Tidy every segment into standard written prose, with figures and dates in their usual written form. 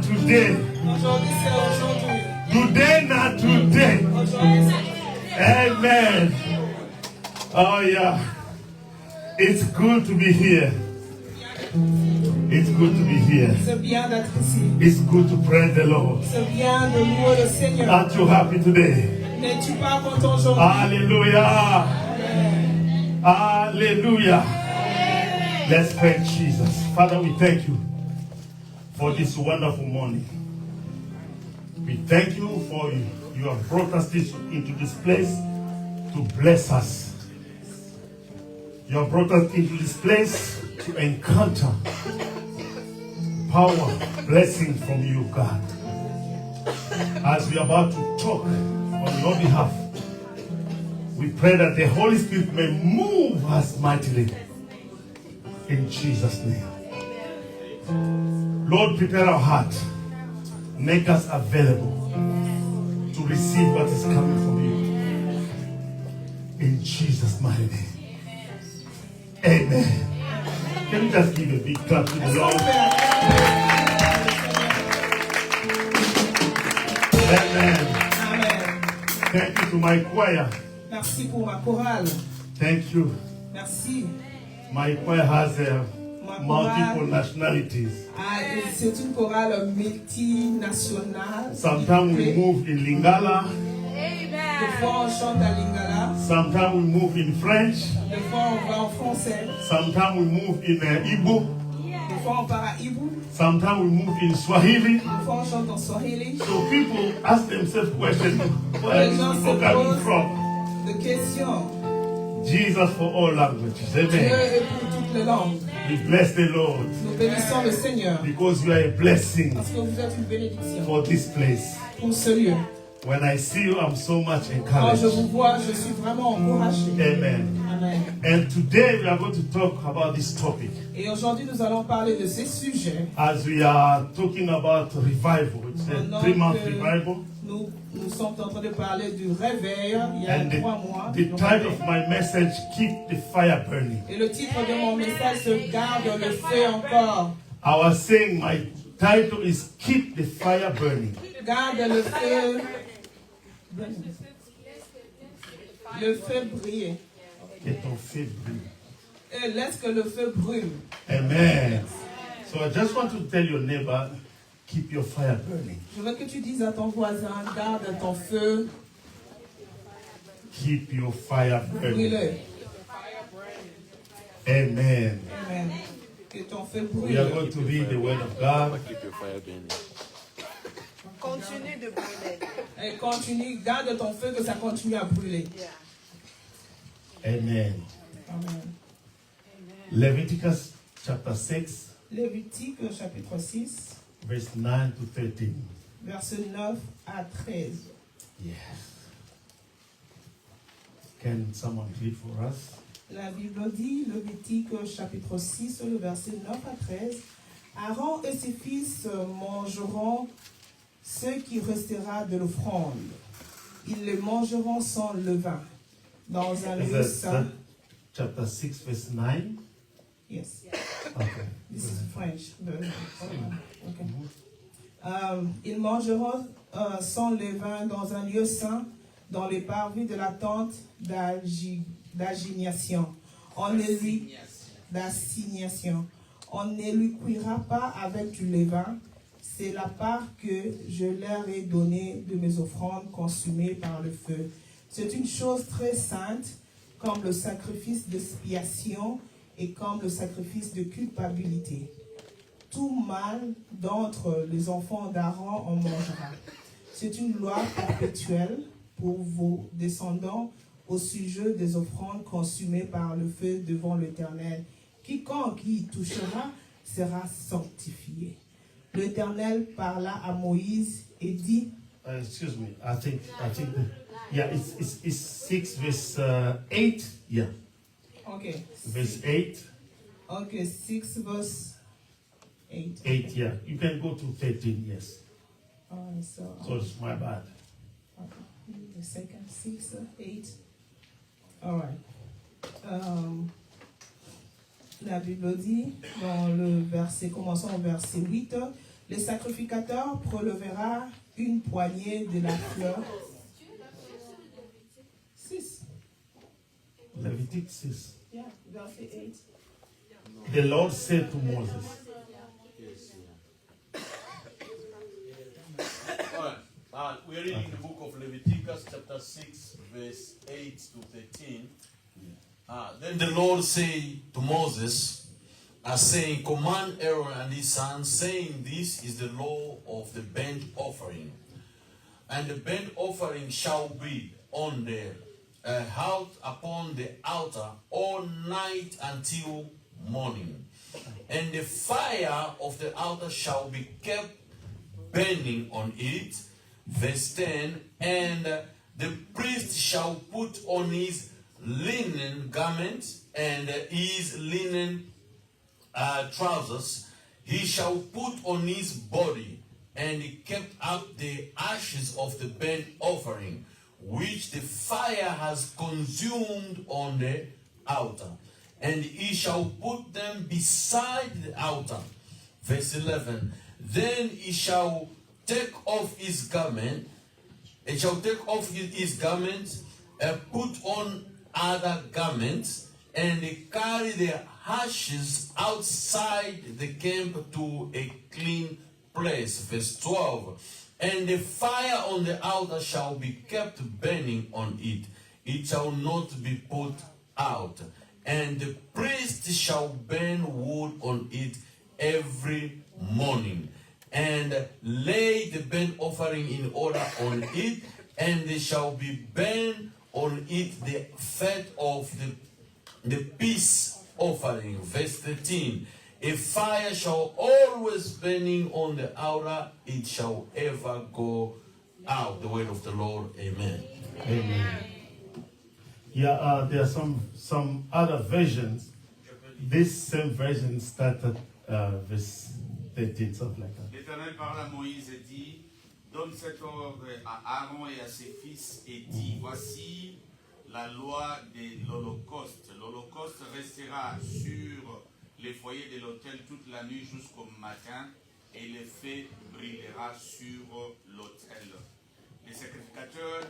not today. Aujourd'hui, c'est aujourd'hui. Today, not today. Aujourd'hui, c'est Amen. Oh, yeah. It's good to be here. It's good to be here. c'est bien d'être ici. It's good to praise the Lord. C'est bien de louer le Seigneur. Aren't you happy today? N'es-tu pas content aujourd'hui? Hallelujah. Hallelujah. Let's thank Jesus. Father, we thank you for this wonderful morning. We thank you for you have brought us into this place to bless us. You have brought us into this place to encounter power, blessing from you, God. As we are about to talk on your behalf, we pray that the Holy Spirit may move us mightily. In Jesus' name. Lord, prepare our heart. Make us available to receive what is coming from you. In Jesus' mighty name. Amen. Can you just give a big clap to the Lord? Amen. Amen. Thank you to my choir. Merci pour ma chorale. Thank you. Merci. My choir has multiple nationalities. C'est une chorale multinationale. Sometimes we move in Lingala. Des fois on chante à Lingala. Sometimes we move in French. Des fois on va en français. Sometimes we move in Igbo. Des fois on part à Ibu. Sometimes we move in Swahili. Des fois on chante en Swahili. So people ask themselves questions, where Les is gens this se coming posent from? des questions. Jesus for all languages. Dieu Amen. est pour toutes les langues. We bless the Lord Nous bénissons le Seigneur because you are a blessing parce que vous êtes une bénédiction for this place. pour ce lieu. When I see you, I'm so much Quand je encouraged. vous vois, je suis vraiment encouragé. Amen. Amen. And today we are going to talk about this topic Et aujourd'hui, nous allons parler de ces sujets. as we are talking about revival. It's a Pendant 3-month que revival. nous sommes en train de parler du réveil il y a And 3 mois. the le title réveil. of my message, Keep the Fire Burning. Et le titre de mon message se garde le feu encore. I was saying my title is Keep the Fire Burning. Garde le feu. Le feu briller. Que ton feu brille. Et laisse que le feu brûle. Amen. So I just want to tell your neighbor, keep your fire burning. Je veux que tu dises à ton voisin, garde ton feu Keep your fire burning. brûlé. Amen. Amen. Que ton feu We are brûle. going to read the word of God. Continue de brûler. Et continue, garde ton feu que ça continue à brûler. Amen. Amen. Leviticus chapter 6, Lévitique chapitre 6, verse 9 to 13. versets 9 à 13. Yes. Can someone read for us? La Bible dit, Lévitique chapitre 6, le verset 9 à 13. Aaron et ses fils mangeront ce qui restera de l'offrande. Ils le mangeront sans levain, dans un Is lieu that saint. chapter 6, verse 9? Yes, Okay. this is French. Okay. Ils mangeront sans levain dans un lieu saint, dans les parvis de la tente d'assignation. On ne lui d'assignation. On ne lui cuira pas avec du levain. C'est la part que je leur ai donnée de mes offrandes consumées par le feu. C'est une chose très sainte, comme le sacrifice d'expiation et comme le sacrifice de culpabilité. Tout mâle d'entre les enfants d'Aaron en mangera. C'est une loi perpétuelle pour vos descendants au sujet des offrandes consumées par le feu devant l'Éternel. Quiconque y touchera sera sanctifié. L'Éternel parla à Moïse et dit, Excuse me, I think yeah, it's 6 verse 8, yeah, okay, verse 8, okay, 6 verse 8. 8, yeah, you can go to 13, yes, So it's my bad. the second 6, 8. All right. La Bible dit, dans le verset, commençons au verset 8, Le sacrificateur prélevera une poignée de la fleur. 6. Leviticus 6. Yeah, verset 8. The Lord said to Moses, All right. We're reading the book of Leviticus, chapter 6, verse 8 to 13. Then the Lord said to Moses, saying, command Aaron and his sons, saying, this is the law of the burnt offering. And the burnt offering shall be on the house upon the altar all night until morning. And the fire of the altar shall be kept burning on it. Verse 10, and the priest shall put on his linen garment and his linen trousers. He shall put on his body, and he kept up the ashes of the burnt offering, which the fire has consumed on the altar. And he shall put them beside the altar. Verse 11, then he shall take off his garment, and shall take off his garment, put on other garments, and carry the ashes outside the camp to a clean place. Verse 12, and the fire on the altar shall be kept burning on it. It shall not be put out. And the priest shall burn wood on it every morning, and lay the burnt offering in order on it, and they shall be burned on it the fat of the peace offering. Verse 13, a fire shall always burning on the altar, it shall ever go out. The word of the Lord. Amen. Amen. Yeah, there are some other versions. This same version started verse 13, something like that. L'Éternel parla à Moïse et dit, donne cet ordre à Aaron et à ses fils et dit, voici la loi de l'Holocauste. L'Holocauste restera sur les foyers de l'autel toute la nuit jusqu'au matin, et le feu brûlera sur l'autel. Le sacrificateur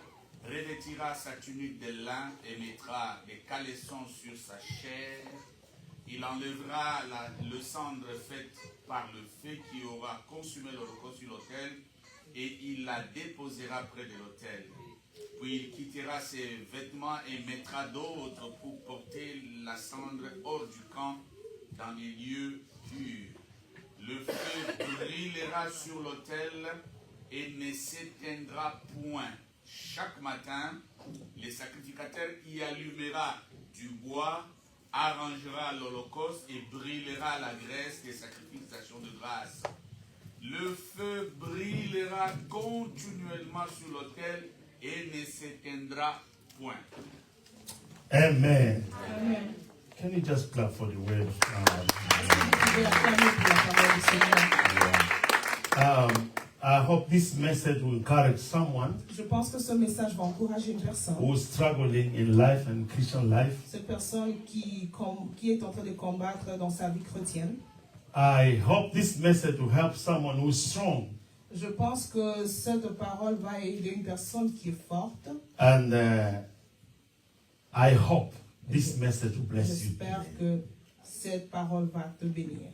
revêtira sa tunique de lin et mettra des caleçons sur sa chair. Il enlèvera le cendre faite par le feu qui aura consumé l'holocauste sur l'autel, et il la déposera près de l'autel. Puis il quittera ses vêtements et mettra d'autres pour porter la cendre hors du camp dans les lieux purs. Le feu brûlera sur l'autel et ne s'éteindra point. Chaque matin, le sacrificateur y allumera du bois, arrangera l'holocauste et brûlera la graisse des sacrifices d'action de grâce. Le feu brûlera continuellement sur l'autel et ne s'éteindra point. Amen. Amen. Can you just clap for the word of God? I hope this message will encourage someone Je pense que ce message va encourager une personne. who is struggling in life and Christian life. Cette personne qui est en train de combattre dans sa vie chrétienne. I hope this message will help someone who is strong. Je pense que cette parole va aider une personne qui est forte. And I hope this message will bless you. J'espère que cette parole va te bénir.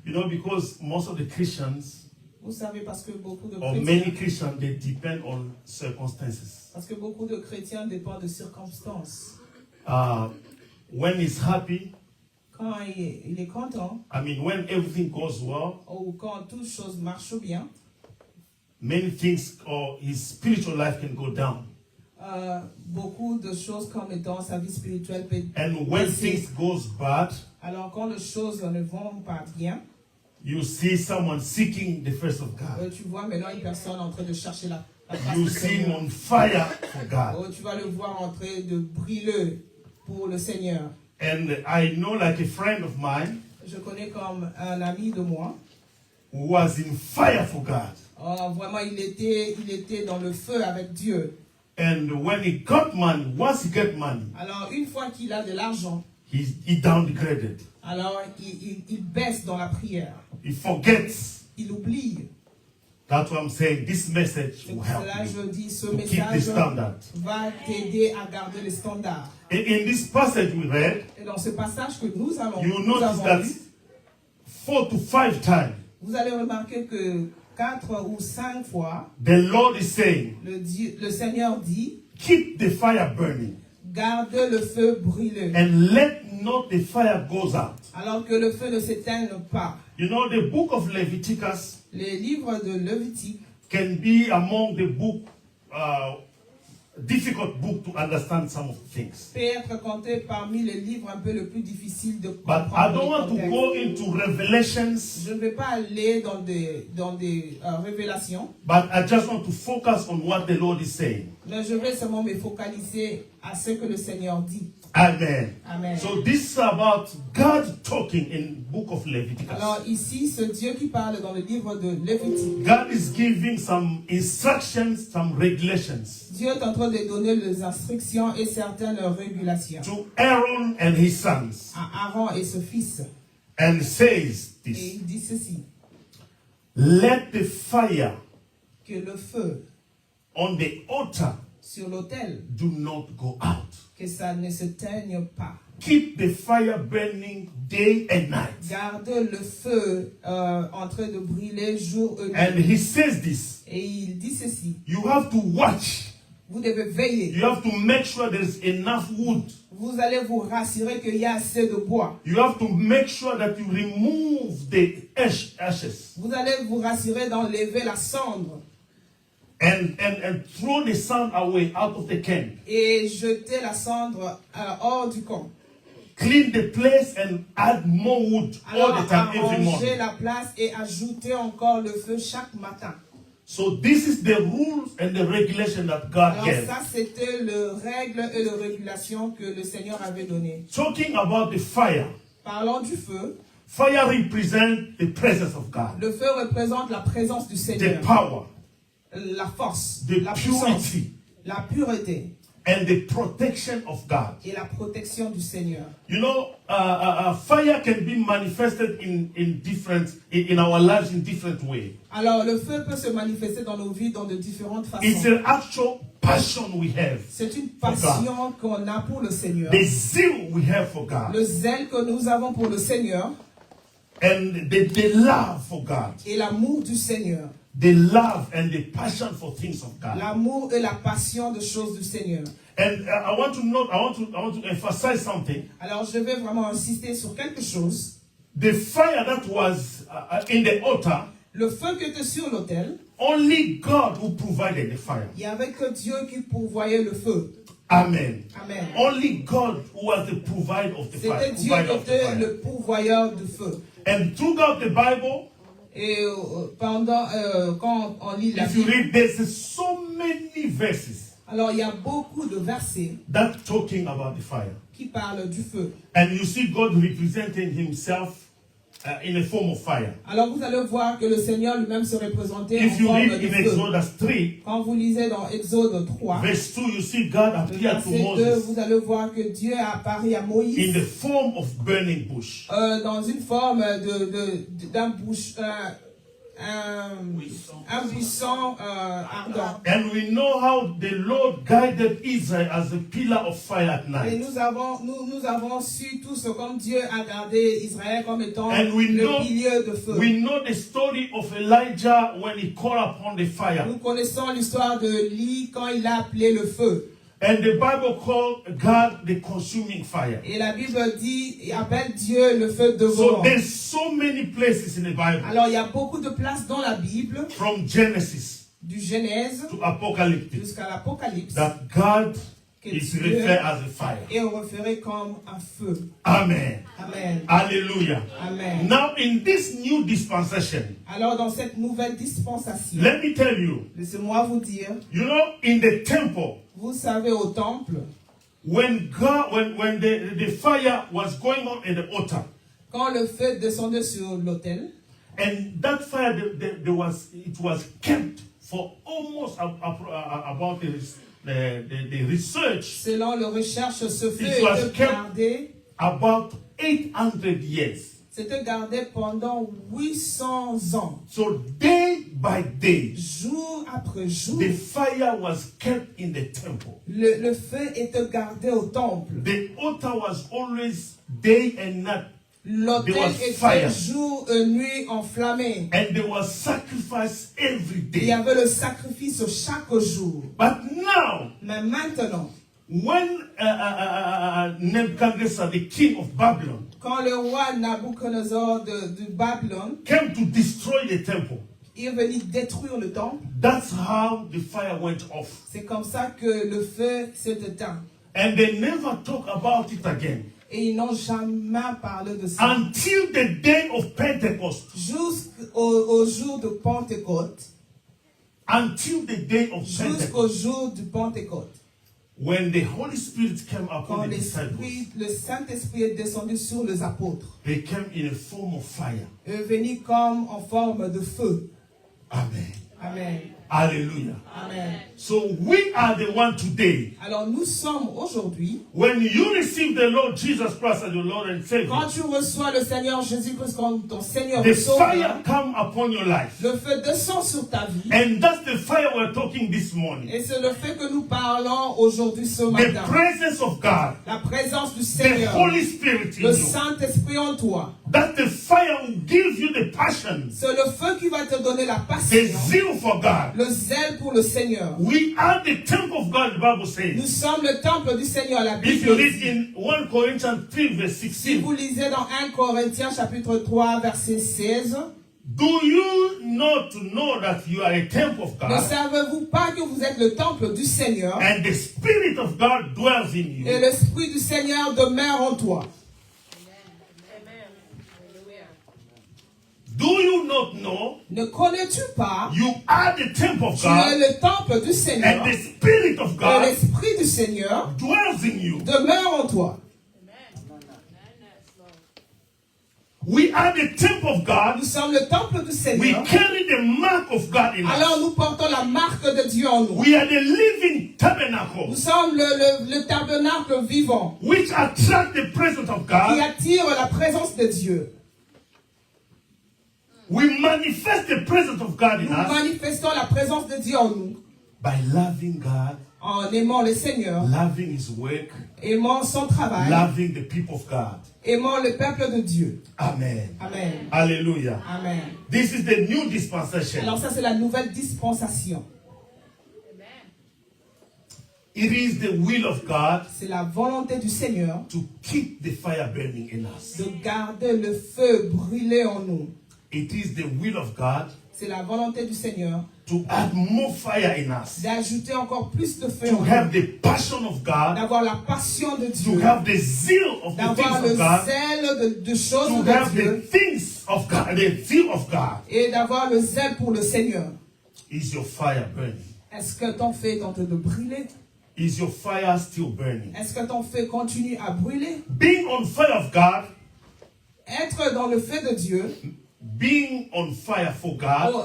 You know, because most of the Christians, Vous savez, parce que beaucoup de or many chrétiens, Christians, they depend on circumstances. parce que beaucoup de chrétiens dépendent de circonstances. When he's happy, Quand il est content, I mean, when everything goes well, ou quand toutes choses marchent bien, many things or his spiritual life can go down. beaucoup de choses comme dans sa vie spirituelle peut And when baisser. things goes bad, Alors quand les choses ne vont pas bien, you see someone seeking the face of God. tu vois maintenant une personne en train de chercher la face You du see him Seigneur. on fire for God. Tu vas le voir en train de brûler pour le Seigneur. And I know, like a friend of mine Je connais comme un ami de moi. who was in fire for God. Vraiment, il était dans le feu avec Dieu. And when he got money, once he get money, Alors, une fois qu'il a de l'argent, he downgraded. alors il baisse dans la prière. He forgets Il oublie. That's what I'm saying. This message C'est will pour help cela que je you dis, ce to keep the message standard. va t'aider à garder les standards. In this passage we read, Et dans ce passage que nous you nous notice avons that lu, 4 to 5 times vous allez remarquer que 4 ou 5 fois, the Lord is saying, le Seigneur dit, keep the fire burning garde le feu brûleux, and let not the fire goes out. alors que le feu ne s'éteigne pas. You know, the book of Leviticus Les livres de Lévitique can be among the book, difficult book to understand some of the things. peut être compté parmi les livres un peu les plus difficiles de But I comprendre. don't want to les go contextes. into revelations, Je ne vais pas aller dans des révélations, but I just want to focus on what the Lord is saying. mais je vais seulement me focaliser à ce que le Seigneur dit. Amen. Amen. So this is about God talking in book of Leviticus. Alors ici, ce Dieu qui parle dans le livre de Lévitique, God is giving some instructions, some regulations Dieu est en train de donner les instructions et certaines régulations to Aaron and his sons, à Aaron et ses fils. and says Et this: il dit ceci, let the fire que le feu on the altar sur l'autel, do not go out. que ça ne s'éteigne pas. Keep the fire burning day and night. Garde le feu en train de brûler jour et And nuit. he says this: Et il dit ceci, you have to watch. vous devez veiller. You have to make sure there's enough wood. Vous allez vous rassurer qu'il y a assez de bois. You have to make sure that you remove the ashes Vous allez vous rassurer d'enlever la cendre and throw the sand away out of the camp. et jeter la cendre hors du camp. Clean the place and add more wood all Alors the time, every arranger morning. la place et ajouter encore le feu chaque matin. So this is the rules and the regulation that God Alors gave. ça, c'était le règle et les régulations que le Seigneur avait données. Talking about the fire, Parlons du feu. fire represents the presence of God, Le feu représente la présence du the Seigneur, power, la force, the la puissance, purity, la pureté and the protection of God. et la protection du Seigneur. You know, fire can be manifested in our lives in different ways. Alors le feu peut se manifester dans nos vies dans de différentes It's façons. an actual passion we have, C'est une passion qu'on a pour le Seigneur. the zeal we have for God, Le zèle que nous avons pour le Seigneur and the love for God, et l'amour du Seigneur. the love and the passion for things of God. L'amour et la passion des choses du Seigneur. And I want to emphasize something. Alors je vais vraiment insister sur quelque chose. The fire that was in the altar, Le feu qui était sur l'autel, only God who provided the fire. il n'y avait que Dieu qui pourvoyait le feu. Amen. Amen. Only God who was the provider of the fire. C'était Dieu qui était le pourvoyeur du feu. And throughout the Bible, Et quand on lit la if you Bible, read, there's so many verses alors il y a beaucoup de versets that talking about the fire. qui parlent du feu. And you see God representing himself in a form of fire. Alors vous allez voir que le Seigneur lui-même se représentait en If you forme read de in feu. Exodus 3, Quand vous lisez dans Exode 3, verse 2, you see God le appeared to verset 2, Moses vous allez voir que Dieu a apparu à in Moïse the form of burning bush. dans une forme d'un un buisson ardent. And we know how the Lord guided Israel as a pillar of fire at Et night. nous avons su tous comme Dieu a gardé Israël comme étant And we le pilier de feu. know the story of Elijah when he called upon the fire. Nous connaissons l'histoire de Élie quand il a appelé le feu. And the Bible called God the consuming fire. Et la Bible dit, il appelle Dieu le feu So dévorant. there's so many places in the Bible, Alors il y a beaucoup de places dans la Bible, from Genesis du Genèse to Apocalypse, jusqu'à l'Apocalypse, that God que is Dieu referred as a fire. est référé comme un feu. Amen. Amen. Hallelujah. Amen. Now in this new dispensation, Alors dans cette nouvelle dispensation, let me tell you, laissez-moi vous dire, you know, in the temple, vous savez au temple, when the fire was going on in the altar, quand le feu descendait sur l'autel, and that fire it was kept for almost about the research selon la recherche, ce feu It was était kept- gardé about 800 years. C'était gardé pendant 800 ans. So day by day, Jour après jour, the fire was kept in the temple. le feu était gardé au temple. The altar was always day and night. L'autel There was était fire. jour et nuit enflammé. And there was sacrifice every Il y day. avait le sacrifice chaque jour. But now, Mais maintenant, when Nebuchadnezzar, the king of Babylon, quand le roi Nabuchodonosor de Babylone came to destroy the temple, est venu détruire le temple, that's how the fire went off. c'est comme ça que le feu s'est éteint. And they never talk about it again Et ils n'ont jamais parlé de ça. until the day of Pentecost. Jusqu'au jour de Pentecôte. Until the day of Jusqu'au Pentecost, jour du Pentecôte. when the Holy Spirit came Quand upon the disciples, le Saint-Esprit est descendu sur les apôtres. they came in a form of fire. Il est venu comme en forme de feu. Amen. Amen. Hallelujah. Amen. So we are the one today. Alors nous sommes aujourd'hui, When you receive the Lord Jesus Christ as your Lord and Savior, quand tu reçois le Seigneur Jésus-Christ comme ton Seigneur the et Sauveur, fire come upon your life. le feu descend sur ta vie. And that's the fire we're talking this morning. Et c'est le fait que nous parlons aujourd'hui ce The matin. presence of God, La présence du the Seigneur, Holy Spirit in le you. Saint-Esprit en toi. That's the fire who gives you the passion, C'est le feu qui va te donner la the passion, zeal for God. le zèle pour le Seigneur. We are the temple of God, the Bible Nous says. sommes le temple du Seigneur, la If you Bible. read in 1 Corinthians 3 verse Si 16, vous lisez dans 1 Corinthiens chapitre 3 verset 16, do you not know that you are a temple of ne God savez-vous pas que vous êtes le temple du Seigneur and the Spirit of God dwells in et you? l'Esprit du Seigneur demeure en toi? Do you not know Ne connais-tu pas? you are the temple of Tu es God le temple du Seigneur and the Spirit of et God l'Esprit du Seigneur dwells in you? demeure en toi. We are the temple of God. Nous sommes le temple du We Seigneur. carry the mark of God in Alors us. nous portons la marque de Dieu en nous. We are the living tabernacle Nous sommes le tabernacle vivant which attract the presence of qui God. attire la présence de Dieu. We manifest the presence of God in Nous us manifestons la présence de Dieu en nous by loving God, en aimant le Seigneur, loving His work, aimant son travail, loving the people of God. aimant le peuple de Dieu. Amen. Amen. Hallelujah. Amen. This is the new dispensation. Alors ça c'est la nouvelle dispensation. It is the will of God C'est la volonté du Seigneur to keep the fire burning in us. de garder le feu brûlé en nous. It is the will of God C'est la volonté du Seigneur to add more fire in us. d'ajouter encore plus de feu To en nous. have the passion of God, D'avoir la passion de to Dieu. have the zeal of the D'avoir things le of God, zèle de choses to de have the Dieu. things of God, the zeal of God. Et d'avoir le zèle pour le Seigneur. Is your fire burning? Est-ce que ton feu est en train de brûler? Is your fire still burning? Est-ce que ton feu continue à brûler? Being on fire of God, Être dans le feu de Dieu, being on fire for God, ou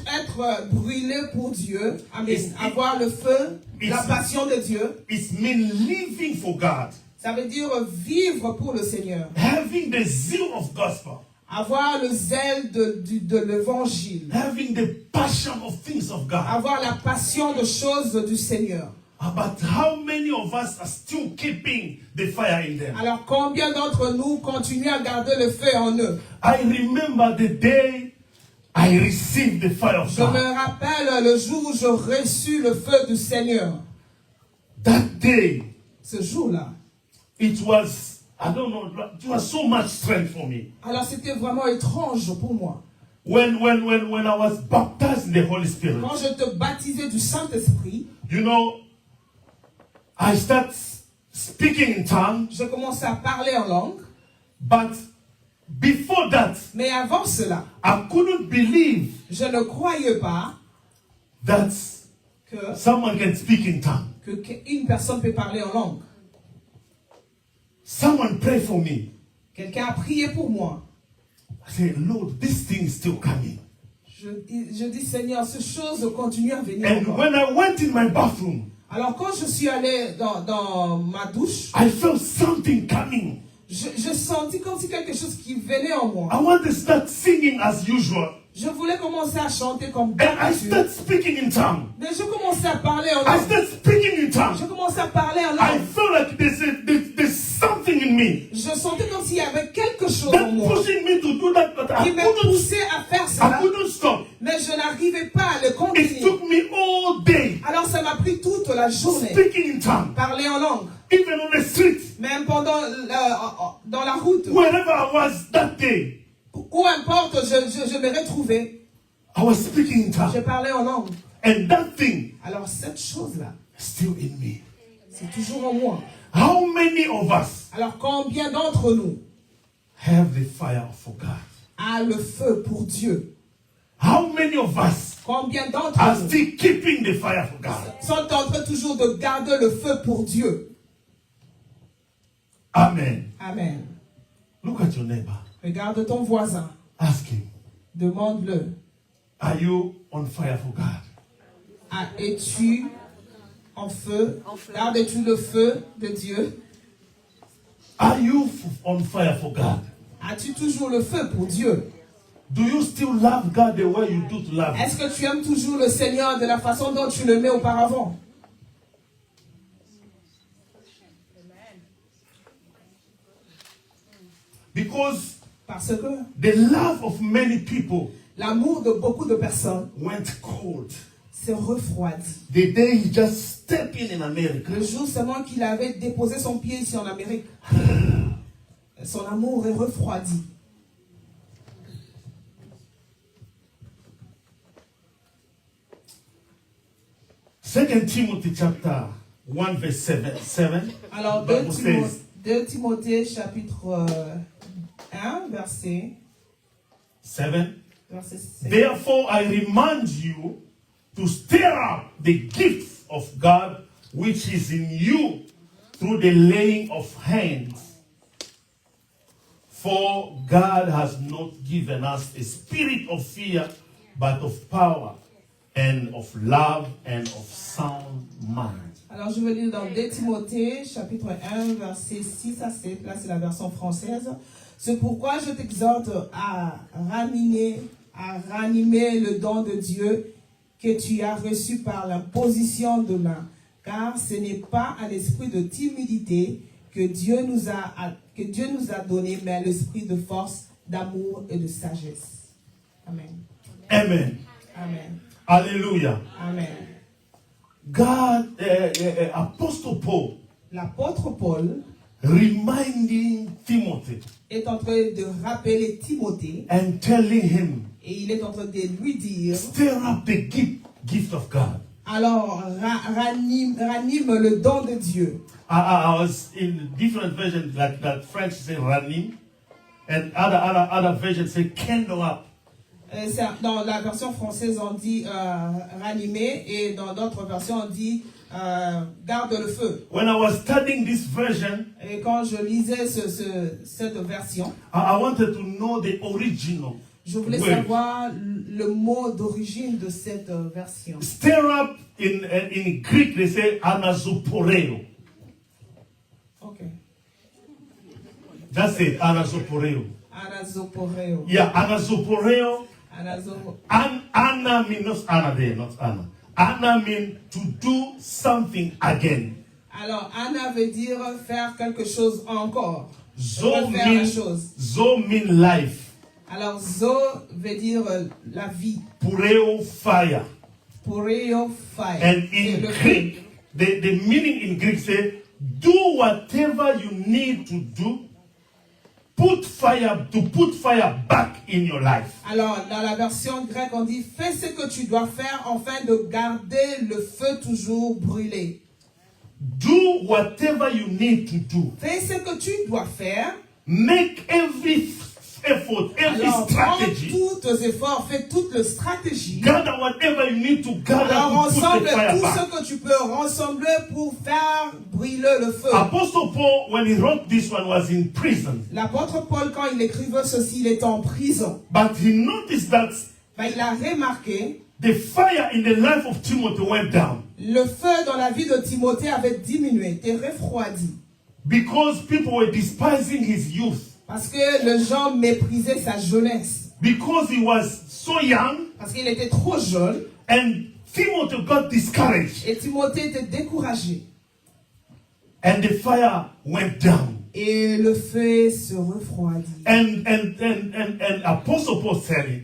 être brûlé pour Dieu, amen. It's- Avoir le feu, la it's- passion de Dieu, it means living for God, ça veut dire vivre pour le Seigneur. having the zeal of gospel, Avoir le zèle de l'évangile. having the passion of things of God. Avoir la passion de choses du Seigneur. But how many of us are still keeping the fire in them? Alors combien d'entre nous continuent à garder le feu en eux? I remember the day I received the fire of Je me God. rappelle le jour où je reçus le feu du Seigneur. That day, Ce jour-là. it was, I don't know, it was so much strength for me. Alors c'était vraiment étrange pour moi. When I was baptized in the Holy Spirit, Quand je te baptisais du Saint-Esprit, you know, I start speaking in tongues, je commençais à parler en langue. but before that, Mais avant cela, I couldn't believe je ne croyais pas that que someone can speak in tongues. qu'une personne peut parler en langue. Someone pray for me. Quelqu'un a prié pour moi. I said, Lord, this thing is still coming. Je dis, Seigneur, ces choses continuent à venir And encore. when I went in my bathroom, Alors quand je suis allé dans ma douche, I felt something coming. Je sentis comme si quelque chose qui venait en moi. I want to start singing as usual. Je voulais commencer à chanter comme And I d'habitude. start speaking in tongue. Mais je commençais à parler en I langue. start speaking in Je tongue. commençais à parler en I langue. feel like there's something in me Je sentais comme s'il y avait quelque chose en that moi pushing me to do that, but I qui me couldn't. poussait à faire I cela. couldn't stop. Mais je n'arrivais pas à le It continuer. took me all day Alors ça m'a pris toute la journée. speaking in tongue, Parler en langue. even on the street, Même pendant dans la route. wherever I was that day. Où importe, je me retrouvais. I was speaking in Je tongue, parlais en langue. and that thing Alors cette chose-là, is still in me. c'est toujours en moi. How many of us Alors combien d'entre nous have the fire for God? a le feu pour Dieu? How many of us Combien d'entre are nous still keeping the fire for God? sont en train toujours de garder le feu pour Dieu? Amen. Amen. Look at your neighbor. Regarde ton voisin. Ask him, Demande-le. are you on fire for God? Es-tu en feu? En feu. Gardes-tu le feu de Dieu? Are you on fire for God? As-tu toujours le feu pour Dieu? Do you still love God the way you do to love Him? Est-ce que tu aimes toujours le Seigneur de la façon dont tu le mets auparavant? Because Parce que the love of many people l'amour de beaucoup de personnes went cold s'est refroidi. the day he just stepped in America. Le jour seulement qu'il avait déposé son pied ici en Amérique, son amour est refroidi. Second Timothy chapter 1 verse 7. Alors, Bible says, 2 Timothée chapitre 1, verset 7. 7. Therefore I remind you to stir up the gift of God which is in you through the laying of hands. For God has not given us a spirit of fear, but of power and of love and of sound mind. Alors, je vais lire dans 2 Timothée, chapitre 1, verset 6 à 7. Là, c'est la version française. C'est pourquoi je t'exhorte à ranimer le don de Dieu que tu as reçu par l'imposition de main. Car ce n'est pas un esprit de timidité que Dieu nous a donné, mais l'esprit de force, d'amour et de sagesse. Amen. Amen. Amen. Hallelujah. Amen. God, Apostle Paul, L'apôtre Paul reminding Timothy est en train de rappeler Timothée and telling him, et il est en train de lui dire, stir up the gift of God. alors ranime le don de Dieu. I was in different versions, like that French say ranim, and other versions say kindle up. Dans la version française, on dit ranimer et dans d'autres versions, on dit garde le feu. When I was studying this version, Et quand je lisais cette version, I wanted to know the original. je voulais word. savoir le mot d'origine de cette version. Stir up in Greek they say anazoporeo. Ok. That's it, anazoporeo. Anazoporeo. Yeah, anazoporeo. Anazo. Anna means not Anna there, not Anna. Anna means to do something again. Alors, Anna veut dire faire quelque chose encore. Zo Refaire la chose. mean life. Alors, Zo veut dire la vie. Pureo fire. Poreo fire. And Et in le Greek, feu. the meaning in Greek say, do whatever you need to do. Put fire back in your life. Alors, dans la version grecque, on dit fais ce que tu dois faire afin de garder le feu toujours brûlé. Do whatever you need to do. Fais ce que tu dois faire. Make every effort, every Alors, prends strategy. tous tes efforts, fais toute la stratégie. Gather whatever you need to gather Alors, to put rassemble the fire tout back. ce que tu peux rassembler pour faire brûler le feu. Apostle Paul, when he wrote this one, was in prison. L'apôtre Paul, quand il écrivait ceci, il était en prison. But he noticed that Ben, il a remarqué the fire in the life of Timothy went down. le feu dans la vie de Timothée avait diminué, était refroidi. Because people were despising his youth. Parce que les gens méprisaient sa jeunesse. Because he was so young. Parce qu'il était trop jeune. And Timothy got discouraged. Et Timothée était découragé. And the fire went down. Et le feu se refroidit. And Apostle Paul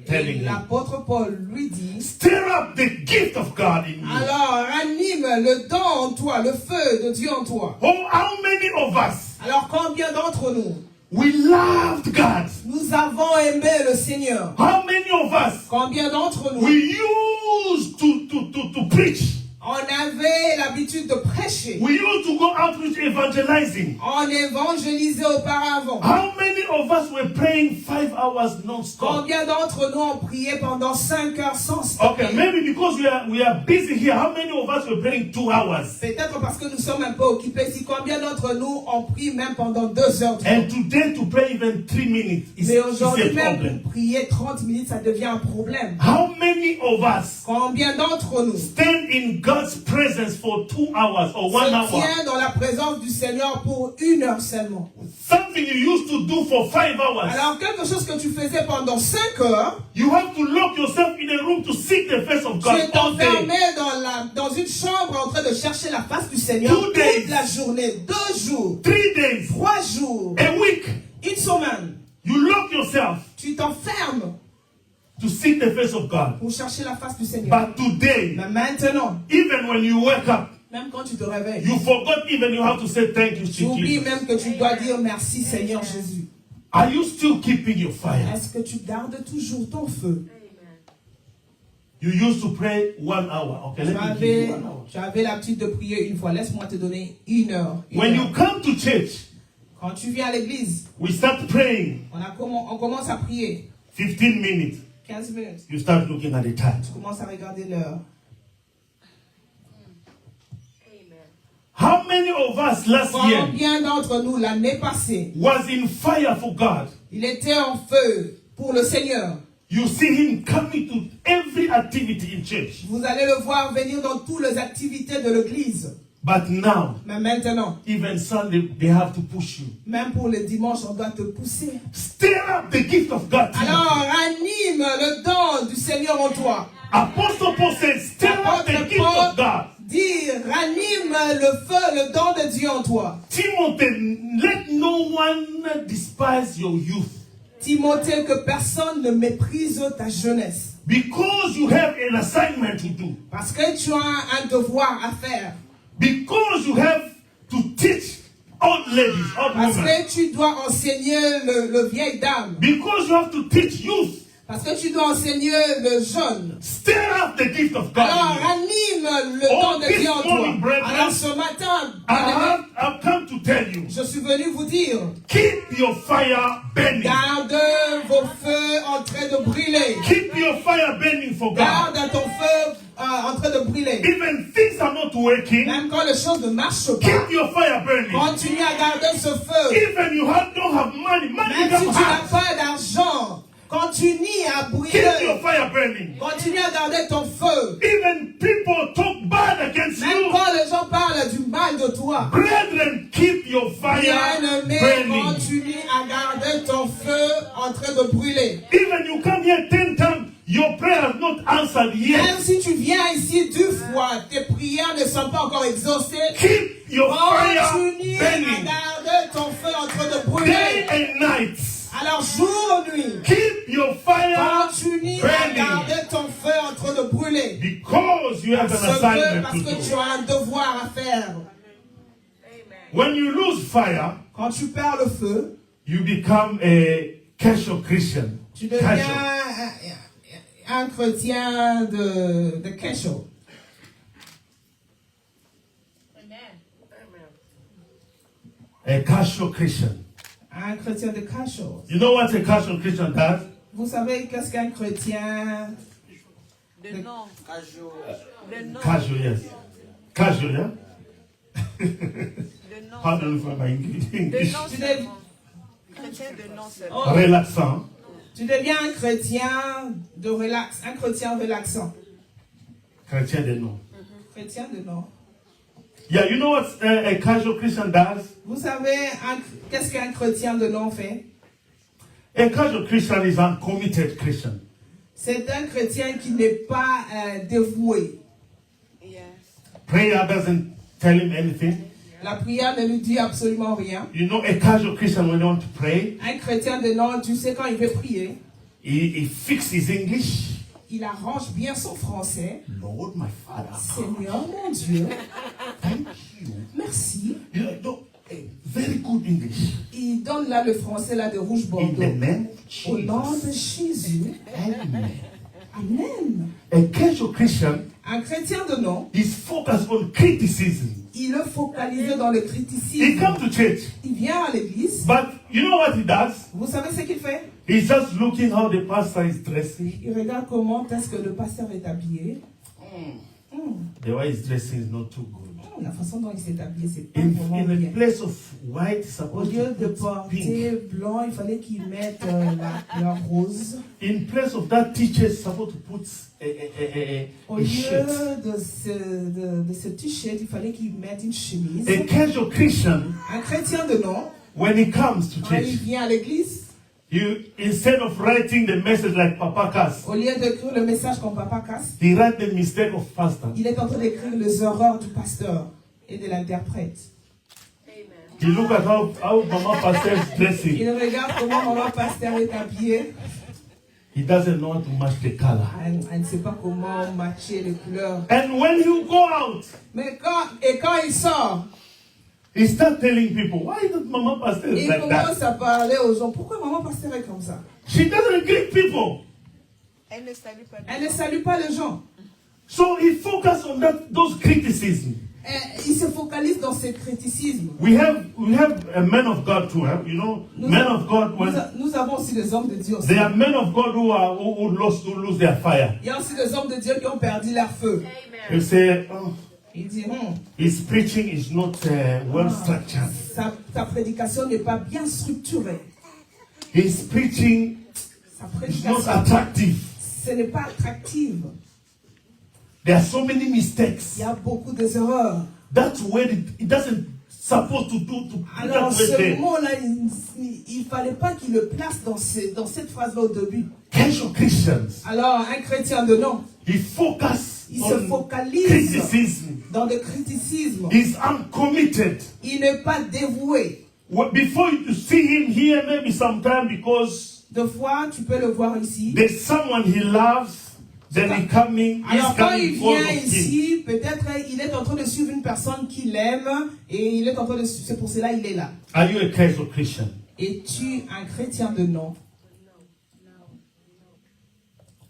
telling him, L'apôtre Paul lui dit, stir up the gift of God in you. alors ranime le don en toi, le feu de Dieu en toi. Oh, how many of us, Alors combien d'entre nous, we loved God? nous avons aimé le Seigneur? How many of us, Combien d'entre nous, we used to preach? on avait l'habitude de prêcher? We used to go outreach evangelizing. On évangélisait auparavant. How many of us were praying 5 hours non-stop? Combien d'entre nous ont prié pendant 5 heures sans stopper? Okay, maybe because we are busy here. How many of us were praying 2 hours? Peut-être parce que nous sommes un peu occupés ici. Combien d'entre nous ont prié même pendant 2 heures? And today to pray even 3 minutes is Mais a aujourd'hui même problem. pour prier 30 minutes, ça devient un problème. How many of us Combien d'entre nous stand in God's presence for 2 hours or 1 se hour? tient dans la présence du Seigneur pour 1 heure seulement? Something you used to do for 5 hours. Alors quelque chose que tu faisais pendant 5 heures, You have to lock yourself in a room to seek the face of tu God es all day. enfermé dans une chambre en train de chercher la face du Seigneur 2 days. toute la journée, 2 jours, 3 days, 3 jours, a week. 1 semaine. You lock yourself Tu t'enfermes to seek the face of God. pour chercher la face du Seigneur. But today, Mais maintenant, even when you wake up, même quand tu te réveilles, you forgot even you have to say thank you tu to oublies Jesus. même que tu dois dire merci Seigneur Jésus. Are you still keeping your fire? Est-ce que tu gardes toujours ton feu? You used to pray 1 hour. Okay, let me give you 1 hour. Tu avais l'habitude de prier une fois. Laisse-moi te donner 1 heure. When you come to church, Quand tu viens à l'église, we start praying on commence à prier. 15 minutes. 15 minutes. You start looking at the time. Tu commences à regarder l'heure. How many of us last year Combien d'entre nous l'année passée, was in fire for God? il était en feu pour le Seigneur? You see him coming to every activity in church. Vous allez le voir venir dans toutes les activités de l'église. But now, Mais maintenant, even Sunday, they have to push you. même pour le dimanche, on doit te pousser. Stir up the gift of God. Alors, anime le don du Seigneur en toi. Apostle Paul says, stir up the Apôtre gift of God. Paul dit, ranime le feu, le don de Dieu en toi. Timothy, let no one despise your youth. Timothée, que personne ne méprise ta jeunesse. Because you have an assignment to do. Parce que tu as un devoir à faire. Because you have to teach old ladies, old Parce women. que tu dois enseigner le vieil dame. Because you have to teach youth. Parce que tu dois enseigner le jeune. Stir up the gift of God. Alors, in you. ranime le Oh, don de this Dieu en toi. morning, brethren, Alors, ce matin, I've come to tell you, je suis venu vous dire, keep your fire burning. garde vos feux en train de brûler. Keep your fire burning for God. Garde ton feu en train de brûler. Even things are not working, Même quand les choses ne marchent pas, keep your fire burning. continue à garder ce feu. Even you don't have money, money Même si don't tu n'as have. pas d'argent, continue à Keep brûler. your fire burning. Continue à garder ton feu. Even people talk bad against Même you. quand les gens parlent du mal de toi. Brethren, keep your fire Bien-aimé, burning. continue à garder ton feu en train de brûler. Even you come here 10 times, your prayer is not answered Même yet. si tu viens ici 2 fois, tes prières ne sont pas encore exaucées. Keep your fire Continue à burning. garder ton feu en train de Day brûler. and night. Alors jour et nuit, Keep your fire continue à burning. garder ton feu en train de brûler. Because you have an Parce assignment to que tu do. as un devoir à faire. When you lose fire, Quand tu perds le feu, you become a casual Christian. tu deviens Casual. un chrétien de casual. A casual Christian. Un chrétien de casual. You know what a casual Christian does? Vous savez qu'est-ce qu'un chrétien De nom. De nom. Casual, yes. Casual, yeah? De nom. Pardon for my English. De nom Tu seulement. Chrétien de nom seulement. Oh, Relaxant. tu deviens un chrétien de relax, un chrétien relaxant. Chrétien de nom. Chrétien de nom. Yeah, you know what a casual Christian does? Vous savez, qu'est-ce qu'un chrétien de nom fait? A casual Christian is an uncommitted Christian. C'est un chrétien qui n'est pas dévoué. Yes. Prayer doesn't tell him anything. La prière ne lui dit absolument rien. You know, a casual Christian, when they want to pray, Un chrétien de nom, tu sais, quand il veut prier, he fixes his English. il arrange bien son français. Lord, my Father, Seigneur, mon Dieu, thank you. merci. You know, very good English. Il donne là le français là de rouge In bordeaux. the name Au of nom de Jesus. Jésus. Amen. Amen. A casual Christian Un chrétien de nom, is focused on criticism. il est focalisé dans le He criticisme. comes to church, Il vient à l'église. but you know what he does? Vous savez ce qu'il fait? He's just looking how the pastor is dressing. Il regarde comment est-ce que le pasteur est habillé. The way he's dressing is not too good. La façon dont il s'est habillé, c'est pas In vraiment a bien. place of white, he's Au supposed lieu to de put porter pink. blanc, il fallait qu'il mette la couleur rose. In place of that, teacher is supposed to put Au a shirt. lieu de ce t-shirt, il fallait qu'il mette une chemise. A casual Christian, Un chrétien de nom, when he comes to quand il church, vient à l'église, instead of writing the message like Papa Cass, au lieu d'écrire le message comme Papa casse, he writes the mistake of pastor. il est en train d'écrire les erreurs du pasteur et de l'interprète. He look at how Mama Pastor is dressing. Il regarde comment maman pasteur est habillée. He doesn't know how to match the color. Elle ne sait pas comment matcher les couleurs. And when you go out, Mais quand il sort, he starts telling people, why did Mama Pastor is il like commence that? à parler aux gens. Pourquoi maman pasteur est comme ça? She doesn't greet people. Elle ne salue pas. Elle ne salue pas les gens. So he focused on those criticisms. Il se focalise dans ses criticismes. We have a men of God too, you know. Men of God, when Nous avons aussi des hommes de Dieu aussi. there are men of God who lose their fire. Il y a aussi des hommes de Dieu qui ont perdu leur feu. They say, oh, Il dit, his preaching is not well structured. sa prédication n'est pas bien structurée. His preaching Sa is not prédication, attractive. ce n'est pas attractive. There are so many mistakes. Il y a beaucoup d'erreurs. That's where it doesn't supposed to do to put Alors that way ce there. mot-là, il ne fallait pas qu'il le place dans cette phrase-là au début. Casual Christians, Alors un chrétien de nom, he focus il se on focalise criticism. dans le criticisme. He's uncommitted. Il n'est pas dévoué. Before you see him here, maybe sometime because Deux fois, tu peux le voir ici. there's someone he loves, then he's coming Alors quand il because vient of him. ici, peut-être il est en train de suivre une personne qu'il aime et il est en train de, c'est pour cela il est là. Are you a casual Christian? Es-tu un chrétien de nom?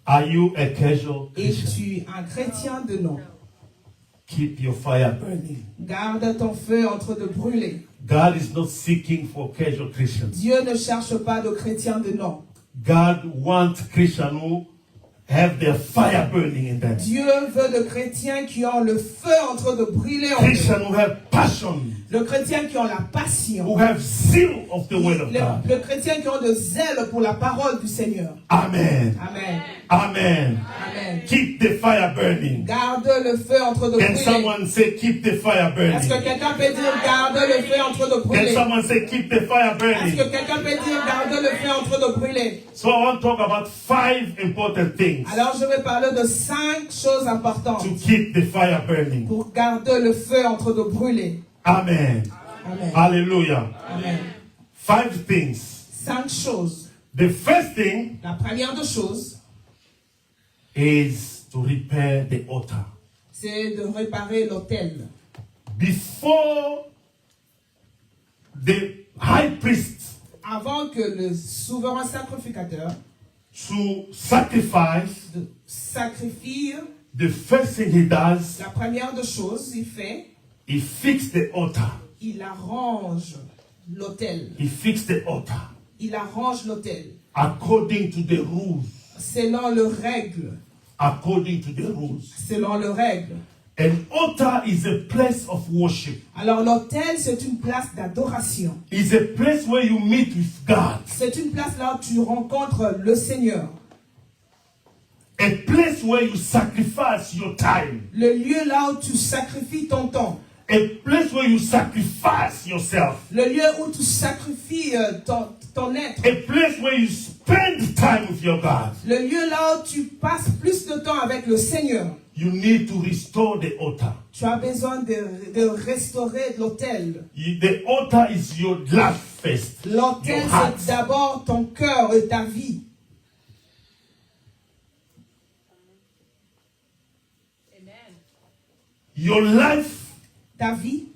Are you a casual Christian? Es-tu un chrétien de nom? Keep your fire burning. Garde ton feu en train de brûler. God is not seeking for casual Christians. Dieu ne cherche pas de chrétiens de nom. God wants Christians who have their fire burning in them. Dieu veut de chrétiens qui ont le feu en train de brûler en eux. Christians who have passion, Le chrétien qui ont la passion. who have zeal of the word of God. Le chrétien qui ont de zèle pour la parole du Seigneur. Amen. Amen. Amen. Amen. Keep the fire burning. Garde le feu en train de Can brûler. someone say keep the fire Est-ce que burning? quelqu'un peut dire garde le feu en train de Can brûler? someone say keep the fire Est-ce burning? que quelqu'un peut dire garde le feu en train de brûler? So I want to talk about 5 important things Alors je vais parler de 5 choses importantes to keep the fire burning. pour garder le feu en train de brûler. Amen. Amen. Hallelujah. Amen. 5 things. 5 choses. The first thing La première des choses, is to repair the altar. c'est de réparer l'autel. Before the high priest Avant que le souverain sacrificateur to sacrifice, de sacrifie, the first thing he does, la première des choses, il fait, he fixes the altar. il arrange l'autel. He fixed the altar Il arrange l'autel according to the rules. selon les règles. According to the rules. Selon les règles. An altar is a place of worship. Alors l'autel, c'est une place d'adoration. It's a place where you meet with God. C'est une place là où tu rencontres le Seigneur. A place where you sacrifice your time. Le lieu là où tu sacrifies ton temps. A where you sacrifice yourself. Le lieu où tu sacrifies ton être. A place where you spend time with your God. Le lieu là où tu passes plus de temps avec le Seigneur. You need to restore the altar. Tu as besoin de restaurer l'autel. The altar is your life first. L'autel, Your heart. c'est d'abord ton cœur et ta vie. Your life Ta vie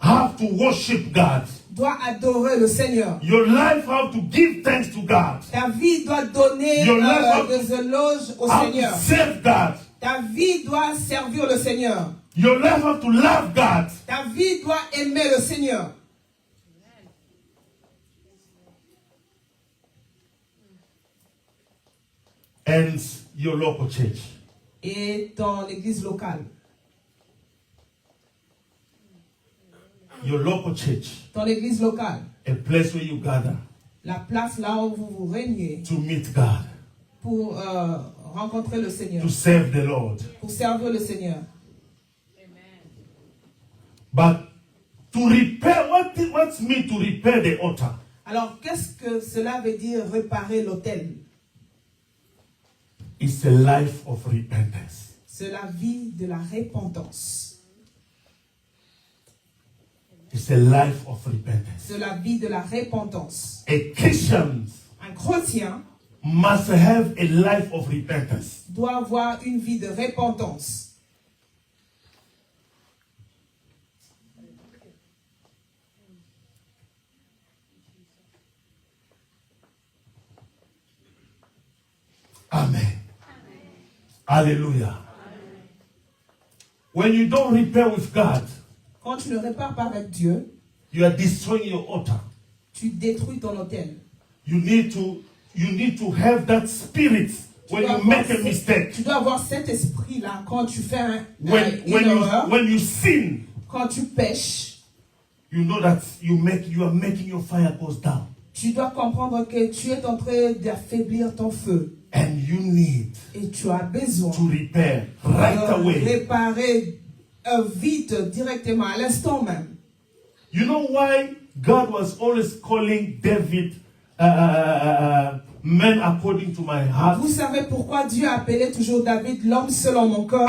have to worship God. doit adorer le Seigneur. Your life have to give thanks to God. Ta vie doit donner Your life des éloges au Have to Seigneur. serve God. Ta vie doit servir le Seigneur. Your life have to love God. Ta vie doit aimer le Seigneur. And your local church. Et ton église locale. Your local church. Ton église locale. A place where you gather La place là où vous régnez to meet God. pour rencontrer le Seigneur. To serve the Lord. Pour servir le Seigneur. But to repair, what's mean to repair the altar? Alors, qu'est-ce que cela veut dire réparer l'autel? It's a life of repentance. C'est la vie de la repentance. It's a life of repentance. C'est la vie de la repentance. A Christian Un chrétien must have a life of repentance. doit avoir une vie de repentance. Amen. Hallelujah. When you don't repair with God, Quand tu ne répares pas avec Dieu, you are destroying your altar. tu détruis ton autel. You need to have that spirit when you make a mistake. Tu dois avoir cet esprit-là quand tu fais une erreur, When you sin, quand tu pêches. you know that you are making your fire goes down. Tu dois comprendre que tu es en train d'affaiblir ton feu. And you need Et tu as besoin to repair right de away. réparer vite, directement, à l'instant même. You know why God was always calling David man according to my heart? Vous savez pourquoi Dieu a appelé toujours David l'homme selon mon cœur?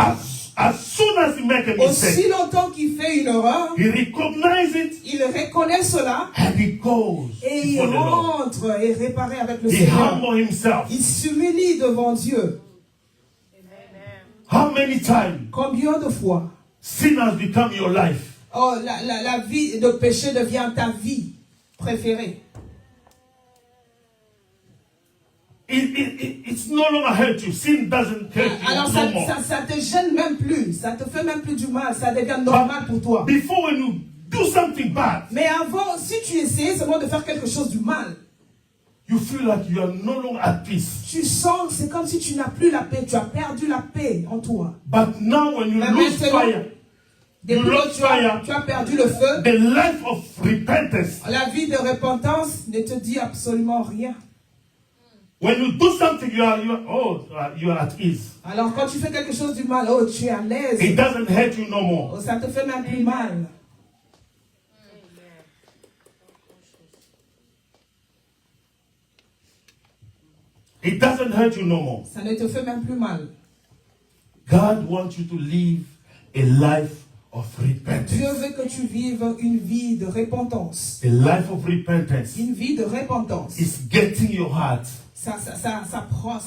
As soon as he make a mistake, Aussi longtemps qu'il fait une erreur, he recognizes it il reconnaît cela and he goes et il before the Lord. rentre et répare avec le He Seigneur. humble himself. Il s'humilie devant Dieu. How many times Combien de fois sin has become your life? la vie de péché devient ta vie préférée? It's no longer hurt you. Sin doesn't hurt you Alors no more. ça te gêne même plus, ça te fait même plus du mal, ça devient normal pour toi. Before, when you do something bad, Mais avant, si tu essayais seulement de faire quelque chose du mal, you feel like you are no longer at peace. tu sens, c'est comme si tu n'as plus la paix, tu as perdu la paix en toi. But now, when you Mais lose maintenant, fire, Depuis you que lose fire, tu as perdu le feu, the life of repentance. la vie de repentance ne te dit absolument rien. When you do something, you are at ease. Alors quand tu fais quelque chose du mal, oh, tu es à l'aise. It doesn't hurt you no more. Oh, ça te fait même plus mal. It doesn't hurt you no more. Ça ne te fait même plus mal. God wants you to live a life of repentance. Dieu veut que tu vives une vie de repentance. A life of repentance Une vie de repentance. is getting your heart. Ça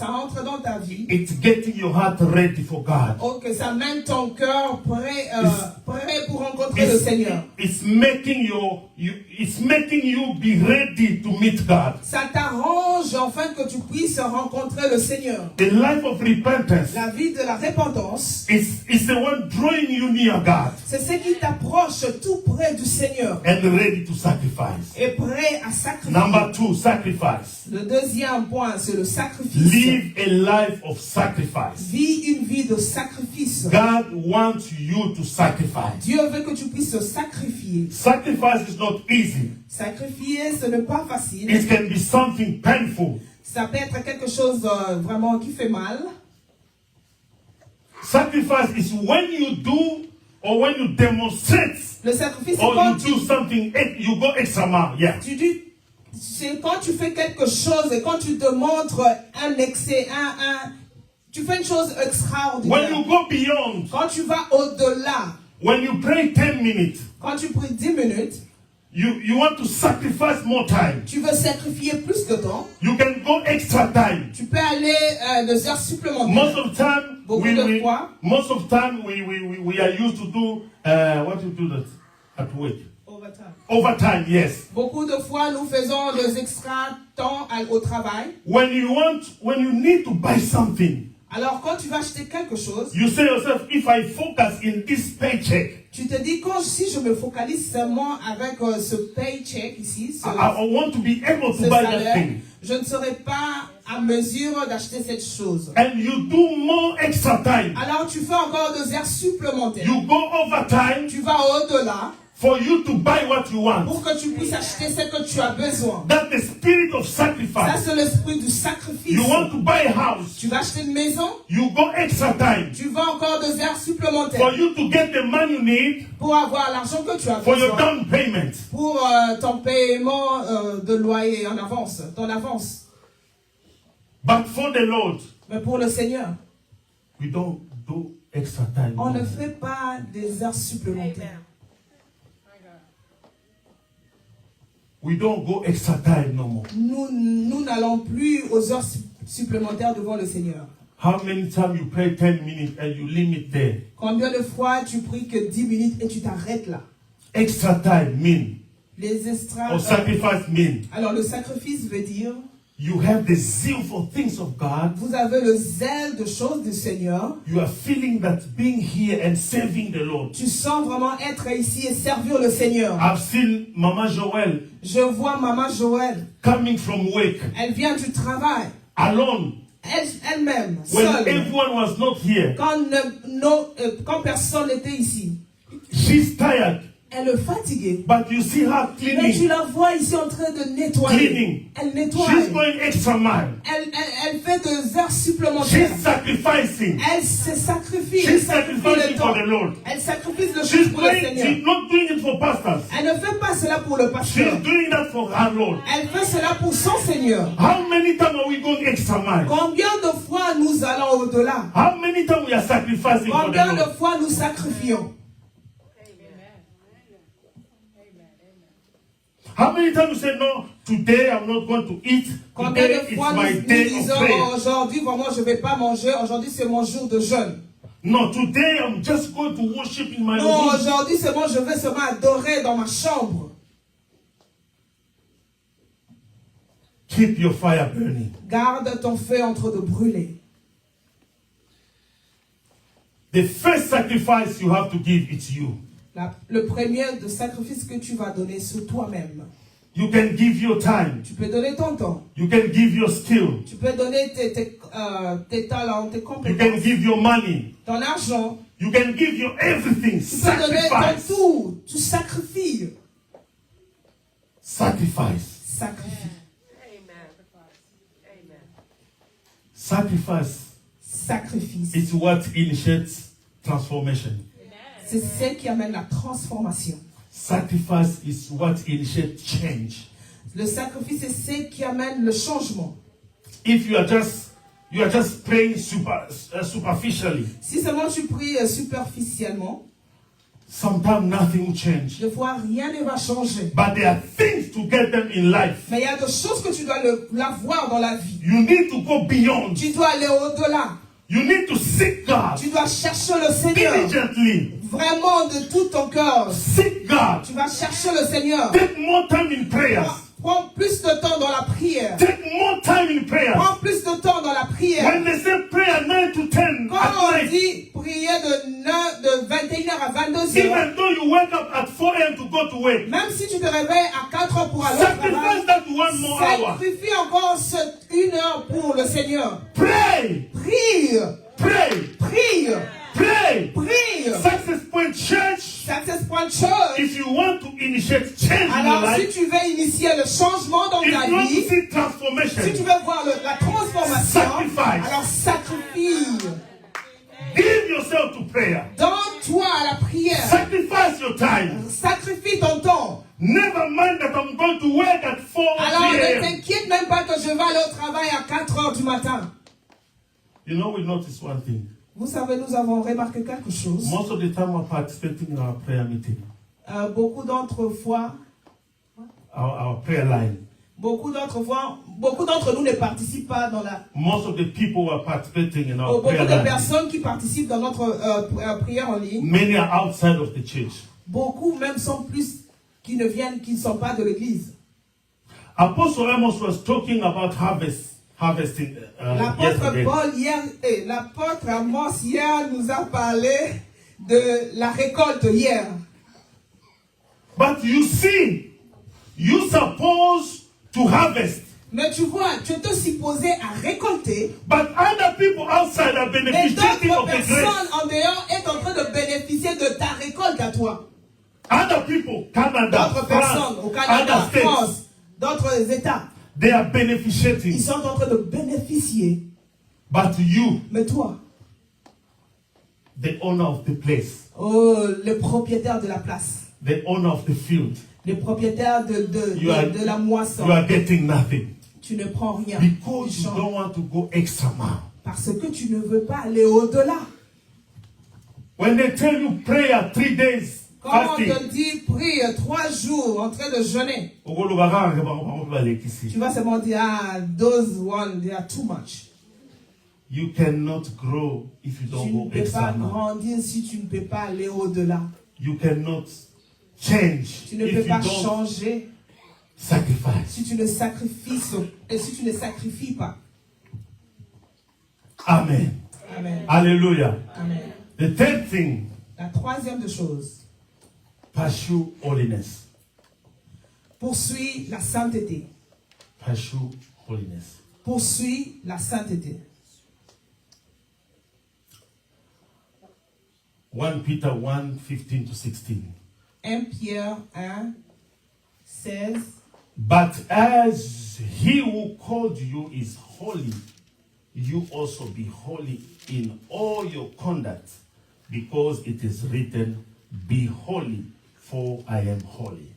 entre dans ta vie. It's getting your heart ready for God. Oh, que ça mène ton cœur prêt pour rencontrer le Seigneur. It's making you be ready to meet God. Ça t'arrange afin que tu puisses rencontrer le Seigneur. The life of repentance La vie de la repentance, is the one drawing you near God c'est ce qui t'approche tout près du Seigneur and ready to sacrifice. et prêt à sacrifier. Number 2, sacrifice. Le deuxième point, c'est le sacrifice. Live a life of sacrifice. Vis une vie de sacrifice. God wants you to sacrifice. Dieu veut que tu puisses sacrifier. Sacrifice is not easy. Sacrifier, ce n'est pas facile. It can be something painful. Ça peut être quelque chose vraiment qui fait mal. Sacrifice is when you do or when you demonstrate, Le sacrifice, c'est or quand you do something, you go extra mile. Yeah. c'est quand tu fais quelque chose et quand tu te montres un excès, tu fais une chose When extraordinaire. you go beyond, Quand tu vas au-delà, when you pray 10 minutes, quand tu pries 10 minutes, you want to sacrifice more time. tu veux sacrifier plus de temps, You can go extra time. tu peux aller 2 heures supplémentaires. Most of the time, Beaucoup de fois. most of the time we are used to do what you do that at work. Overtime, yes. Beaucoup de fois, nous faisons des extra temps au travail. When you need to buy something, Alors, quand tu vas acheter quelque chose, you say yourself, if I focus in this paycheck, tu te dis, si je me focalise seulement avec ce paycheck ici, I want to be able ce to buy that salaire, thing. je ne serai pas à mesure d'acheter cette chose. And you do more extra time. Alors, tu fais encore 2 heures supplémentaires. You go overtime Tu vas au-delà for you to buy what you want. pour que tu puisses acheter ce que tu as besoin. That's the spirit of Ça, sacrifice. c'est l'esprit du sacrifice. You want to buy a house, Tu vas acheter une maison, you go extra time tu vas encore 2 heures for supplémentaires you to get the money you need pour avoir l'argent que tu as for your besoin down payment. pour ton paiement de loyer en avance, ton avance. But for the Lord, Mais pour le Seigneur, we don't do extra time. on ne fait pas des heures supplémentaires. We don't go extra time no more. Nous n'allons plus aux heures supplémentaires devant le Seigneur. How many times you pray 10 minutes and you limit there? Combien de fois tu pries que 10 minutes et tu t'arrêtes là? Extra time mean, Les extra. or sacrifice mean, Alors le sacrifice veut dire, you have the zeal for things of God. vous avez le zèle de choses du Seigneur. You are feeling that being here and serving the Lord. Tu sens vraiment être ici et servir le Seigneur. I've seen Mama Joel Je vois Maman Joël. coming from work Elle vient du travail. alone Elle-même, when seule. everyone was not here. Quand personne n'était ici. She's tired, Elle est fatiguée. but you see her Mais tu cleaning. la vois ici en train de nettoyer. Cleaning. Elle nettoie. She's going extra mile. Elle fait 2 heures supplémentaires. She's sacrificing. Elle se sacrifie. Elle She's sacrifie le sacrificing for temps. the Lord. Elle sacrifie le She's choses pour le Seigneur. not doing it for pastors. Elle ne fait pas cela pour le She's pasteur. doing that for her Lord. Elle fait cela pour son Seigneur. How many times are we going extra mile? Combien de fois nous allons au-delà? How many times we are sacrificing for the Combien de Lord? fois nous sacrifions? How many times you say, no, today I'm not going to eat. Combien Today de it's fois my nous day of disons, prayer. aujourd'hui, vraiment, je ne vais pas manger. Aujourd'hui, c'est mon jour de jeûne. No, today I'm just going to worship in my Non, room. aujourd'hui, c'est bon, je vais seulement adorer dans ma chambre. Keep your fire burning. Garde ton feu en train de brûler. The first sacrifice you have to give, it's you. Le premier de sacrifice que tu vas donner, c'est toi-même. You can give your time. Tu peux donner ton temps. You can give your skill. Tu peux donner tes talents, tes You can compétences, give your money. ton argent. You can give your everything. Tu peux donner ton Sacrifice. tout. Tu sacrifies. Sacrifice. Sacrifie. Sacrifice Sacrifice. is what initiates transformation. C'est ce qui amène la transformation. Sacrifice is what initiates change. Le sacrifice, c'est ce qui amène le changement. If you are just praying superficially, Si seulement tu pries superficiellement, sometimes nothing will change. des fois rien ne va changer. But there are things to get them in life. Mais il y a des choses que tu dois l'avoir dans la vie. You need to go beyond. Tu dois aller au-delà. You need to seek God Tu dois chercher le Seigneur. diligently. Vraiment de tout ton cœur. Seek God. Tu vas chercher le Seigneur. Take more time in prayers. Prends plus de temps dans la prière. Take more time in prayers. Prends plus de temps dans la prière. When they say prayer 9 to 10 Quand at on night, dit prier de 21h à 22h, even though you wake up at 4 a.m. to go to work, même si tu te réveilles à 4h pour aller au sacrifice travail, that 1 more hour. sacrifie encore cette 1 heure pour le Seigneur. Pray. Prie, Pray. prie, Pray. prie. Success Point Church, Success Point Church. if you want to initiate change in your Alors, si life, tu veux initier le changement dans if ta you want to vie, see si tu transformation, veux voir la transformation, Sacrifice. alors sacrifie. give yourself to prayer. Donne Donne-toi à la prière. Sacrifice your time. Sacrifie ton temps. Never mind that I'm going to work at 4 Alors ne p.m. t'inquiète même pas que je vais aller au travail à 4 heures du matin. You know, we notice one thing. Vous savez, nous avons remarqué quelque chose. Most of the time we're participating in our prayer meeting, Beaucoup d'entre our prayer line. beaucoup d'entre nous ne participent pas dans la... Most of the people who are participating in our Beaucoup prayer de line, personnes qui participent dans notre prière en ligne, many are outside of the church. beaucoup même sont plus qui ne sont pas de l'église. Apostle Amos was talking about harvesting L'apôtre yesterday. Paul hier, l'apôtre Amos hier nous a parlé de la récolte hier. But you see, you're supposed to harvest. Mais tu vois, tu es supposé à récolter, But other people outside are mais beneficiating d'autres of the grace. personnes en dehors sont en train de bénéficier de ta récolte à toi. Other people, Canada, D'autres France, personnes au Canada, other states, France, d'autres États, they are ils beneficiating. sont en train de bénéficier. But you, Mais toi, the owner of the place, oh, le propriétaire de la place, the owner of the field, le propriétaire de la moisson, you are getting nothing. tu ne prends rien. Because Tu you changes. don't want to go extra mile. Parce que tu ne veux pas aller au-delà. When they tell you prayer 3 days, Quand on fasting, te dit prie 3 jours en train de jeûner, tu you vas seulement dire, ah, those one, they are too much. cannot grow if you Tu don't ne go peux pas extra mile. grandir si tu ne peux pas aller au-delà. You cannot change Tu ne if peux you pas don't changer sacrifice. si tu ne sacrifies pas. Amen. Amen. Hallelujah. Amen. The third thing, La troisième des choses, pursue holiness. poursuis la sainteté. Pursue holiness. Poursuis la sainteté. 1 Peter 1, 15 to 16. 1 Pierre 1, 16. But as he who called you is holy, you also be holy in all your conduct, because it is written, be holy, for I am holy.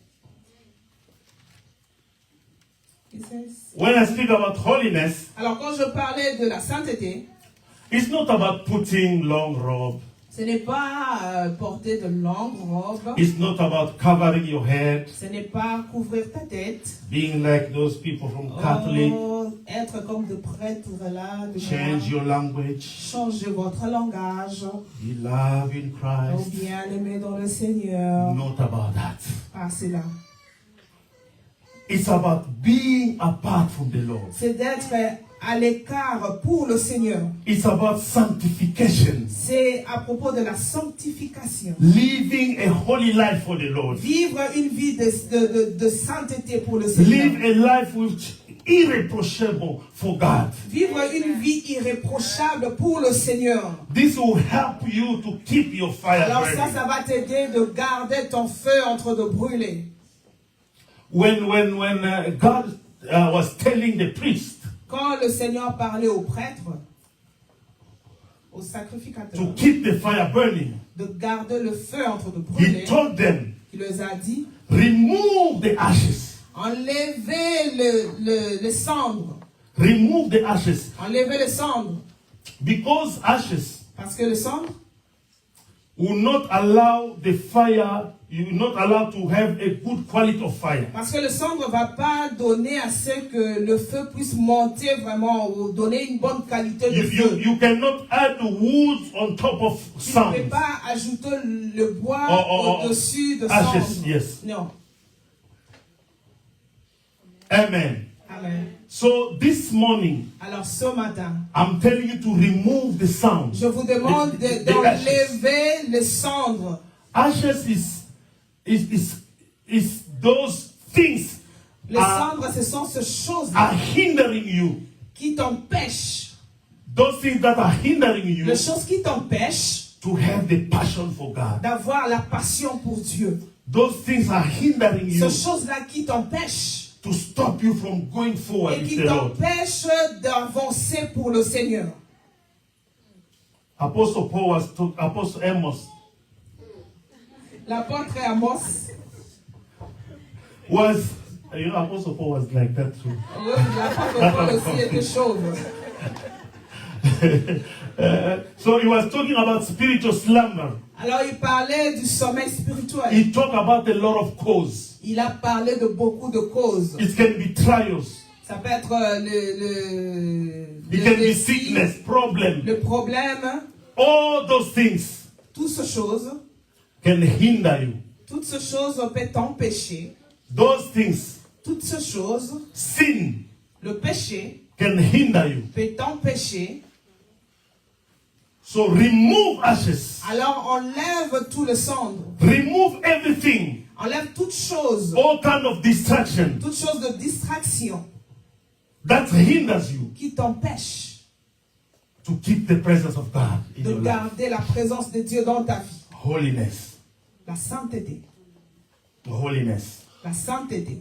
It says, When I speak about holiness, alors quand je parlais de la sainteté, it's not about putting long robe. ce n'est pas porter de longues robes, It's not about covering your head, ce n'est pas couvrir ta tête, being like those people from Catholic, être comme de prêtres là, change your language, changer votre langage, be love in ou Christ. bien l'aimer dans le Seigneur. Not about that. Ah, c'est là. It's about being apart from the Lord. C'est d'être à l'écart pour le Seigneur. It's about sanctification. C'est à propos de la sanctification. Living a holy life for the Lord. Vivre une vie de sainteté pour le Seigneur. Live a life which irreproachable for God. Vivre une vie irréprochable pour le Seigneur. This will help you to keep your fire Alors burning. ça va t'aider de garder ton feu en train de brûler. When God was telling the priest Quand le Seigneur parlait aux prêtres, aux to sacrificateurs, keep the fire burning, de garder le feu en train de he brûler, told them, il leur a dit, remove the ashes. enlevez les cendres. Remove the ashes. Enlevez les cendres. Because ashes Parce que les cendres will not allow the fire, you will not allow to have a good quality of fire. Parce que le cendre ne va pas donner à ce que le feu puisse monter vraiment ou donner une bonne qualité de feu. You cannot add the wood on top of Tu ne sand. peux pas ajouter le bois au-dessus de ashes, cendre. yes. Non. Amen. Amen. So this morning, Alors ce matin, I'm telling you to remove the sound. je vous demande The ashes. d'enlever les cendres. Ashes is those things Les cendres, ce sont ces choses are hindering you. qui t'empêchent. Those things that are hindering you Les choses qui t'empêchent to have the passion for God. d'avoir la passion pour Dieu. Those things are hindering you Ces choses-là qui t'empêchent to stop you from going forward et with qui the Lord. t'empêchent d'avancer pour le Seigneur. Apostle Amos L'apôtre Amos, was, you know, Apostle Paul was like that too. l'apôtre Paul aussi était chauve. So he was talking about spiritual slumber. Alors il parlait du sommeil spirituel. He talked about a lot of causes. Il a parlé de beaucoup de causes. It can be trials. Ça peut être It can be défi, sickness, problem. le problème, All those things toutes ces choses. can hinder you. Toutes ces choses peuvent t'empêcher. Those things, Toutes ces choses, sin, le péché can hinder you. peut t'empêcher. So remove ashes. Alors enlève tout le cendre. Remove everything. Enlève toutes choses. All kind of distraction Toutes choses de distraction that hinders you qui t'empêchent to keep the presence of God in de your life. garder la présence de Dieu dans ta vie. Holiness. La sainteté. Holiness. La sainteté.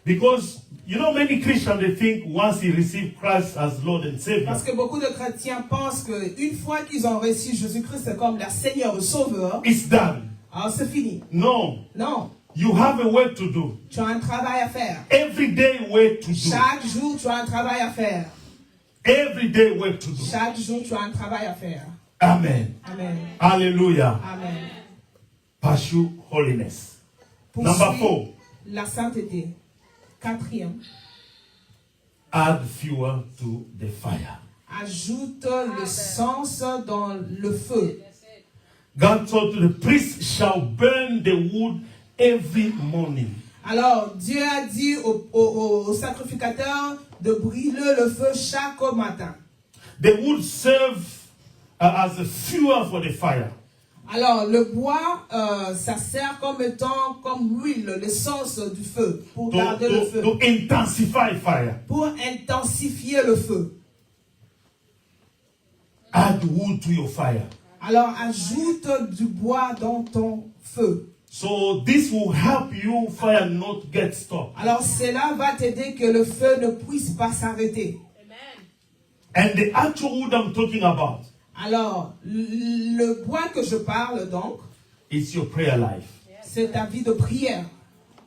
Because, you know, many Christians, they think once he received Christ as Lord and Savior, Parce que beaucoup de chrétiens pensent qu'une fois qu'ils ont reçu Jésus-Christ comme leur Seigneur et Sauveur, it's done. alors c'est fini. No. Non, You have a work to do. tu as un travail à faire. Everyday work to do. Chaque jour, tu as un travail à faire. Everyday work to do. Chaque jour, tu as un travail à faire. Amen. Amen. Hallelujah. Amen. Pursue holiness. Number Poursuis 4. la sainteté. Quatrième, Add fuel to the fire. ajoute le sens dans le feu. God told the priest shall burn the wood every morning. Alors, Dieu a dit au sacrificateur de brûler le feu chaque matin. The wood serve as a fuel for the fire. Alors, le bois, ça sert comme étant comme l'huile, l'essence du feu, pour garder le feu, To intensify fire. pour intensifier le feu. Add wood to your fire. Alors, ajoute du bois dans ton feu. So this will help you fire not get stopped. Alors, cela va t'aider que le feu ne puisse pas s'arrêter. And the actual wood I'm talking about Alors, le bois que je parle donc, is your prayer life. c'est ta vie de prière.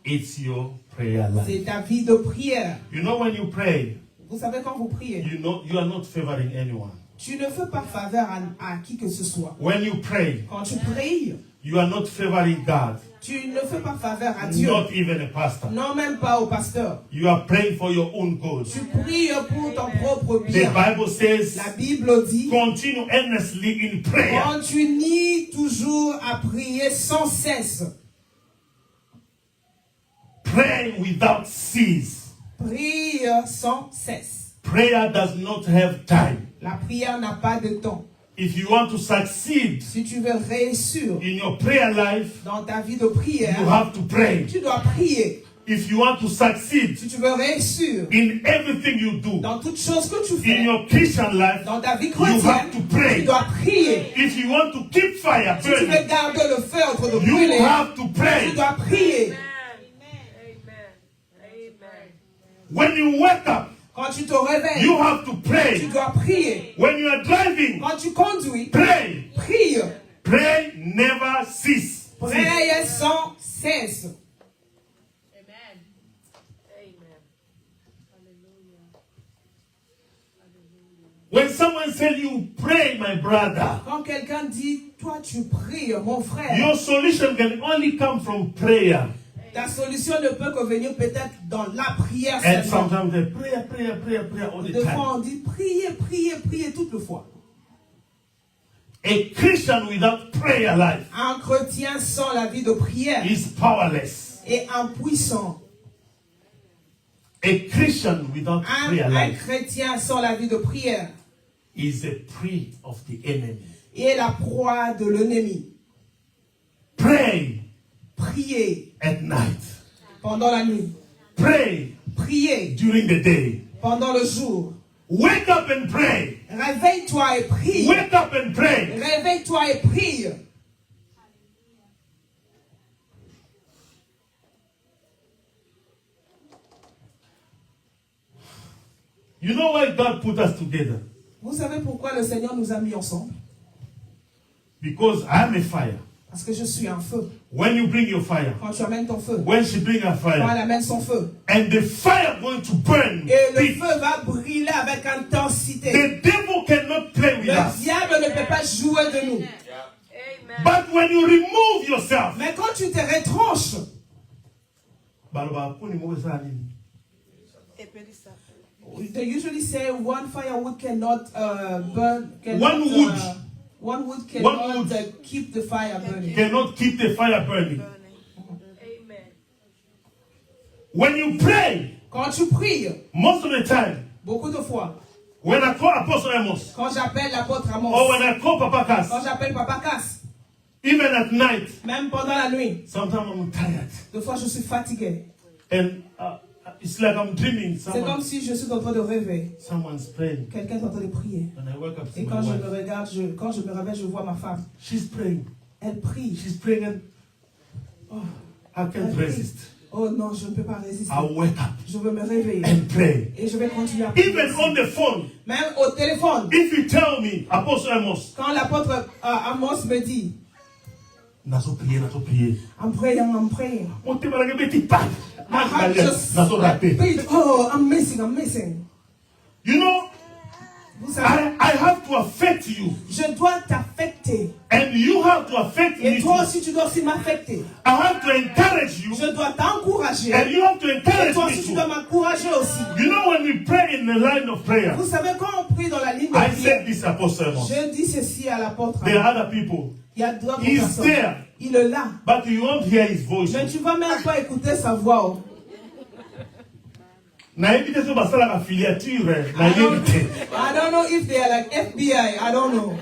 It's your prayer life. C'est ta vie de prière. You know when you pray, Vous savez, quand vous priez, you know you are not favoring anyone. tu ne fais pas faveur à qui que ce soit. When you pray, Quand tu pries, you are not favoring God, tu ne fais pas faveur à Dieu. not even a pastor. Non, même pas au pasteur. You are praying for your own good. Tu pries pour ton propre The bien. Bible says, La Bible dit, continue earnestly in prayer. continue toujours à prier sans cesse. Pray without cease. Prie sans cesse. Prayer does not have time. La prière n'a pas de temps. If you want to succeed Si tu veux réussir in your prayer life, dans ta vie de you prière, have to pray. tu dois prier. If you want to succeed Si tu veux réussir in everything you do dans toute chose que tu in fais, your Christian life, dans ta vie you have chrétienne, to pray. tu dois prier. If you want to keep fire Si tu veux burning, garder le feu entre de you brûler, have to tu pray. dois prier. When you wake up, Quand tu te réveilles, you have to tu pray. dois prier. When you are driving, Quand tu conduis, pray. prie. Pray, never cease. Prie sans cesse. When someone says you pray, my brother, Quand quelqu'un dit, toi tu pries, mon frère, your solution can only come from prayer. ta solution ne peut que venir peut-être dans la prière And seulement. sometimes they prayer all the Des fois time. on dit, priez, priez, priez toute le fois. A Christian without prayer life Un chrétien sans la vie de prière is powerless. est impuissant. A Christian without prayer Un life chrétien sans la vie de prière is a prey of the enemy. est la proie de l'ennemi. Pray Priez at night. pendant la nuit. Pray Priez during the day. pendant le jour. Wake up and pray. Réveille-toi et prie. Wake up and pray. Réveille-toi et prie. You know why God put us together? Vous savez pourquoi le Seigneur nous a mis ensemble? Because I'm a fire. Parce que je suis un feu. When you bring your fire, Quand tu amènes ton feu, when she bring her quand elle fire, amène son feu, and the fire going to burn, et le deep, feu va brûler avec intensité. the devil cannot play with Le us. diable ne peut pas jouer de nous. But when you remove yourself, Mais quand tu te retranches, they usually say one firewood cannot burn. One wood. One wood cannot One wood. keep the fire burning. cannot keep the fire burning. Amen. When you pray, Quand tu pries, most of the time, beaucoup de fois, when I call Apostle Amos, quand j'appelle l'apôtre Amos, or when I call Papa quand Cass, j'appelle Papa Cass, even at night, même pendant la nuit, sometimes I'm tired. des fois je suis fatigué. And it's like I'm dreaming. C'est comme si je suis en train de rêver. Someone's praying. Quelqu'un est en train de prier. When I wake up, Et see quand my je wife. me regarde, quand je me réveille, je vois ma femme. She's praying. Elle prie. She's praying and I can't resist. Oh non, je ne peux pas résister. I'll wake up Je veux me réveiller. and pray. Et je vais continuer à prier. Even on the phone, Même au téléphone. if you tell me, Apostle Amos, Quand l'apôtre Amos me dit, naso prier. I'm praying, I'm praying. On te va la petit pas. My heart just Naso raté. beat. Oh, I'm missing. You know, Vous savez, I have to affect you, je dois t'affecter. and you have to affect me. Et toi too. aussi, tu dois aussi m'affecter. I have to encourage you, Je dois t'encourager. and you have to Et encourage toi me aussi, tu too. dois m'encourager aussi. You know, when we pray in the line of prayer, Vous savez, quand on prie dans la ligne de I prière, said this, Apostle Amos. je dis ceci à l'apôtre. There are other people, Il y a d'autres He's personnes. there. Il est là. but you won't hear his voice. Mais tu vas même pas écouter sa voix. Oh. nayebi te so basalaka filiature nayebi te. I don't know if they are like FBI. I don't know.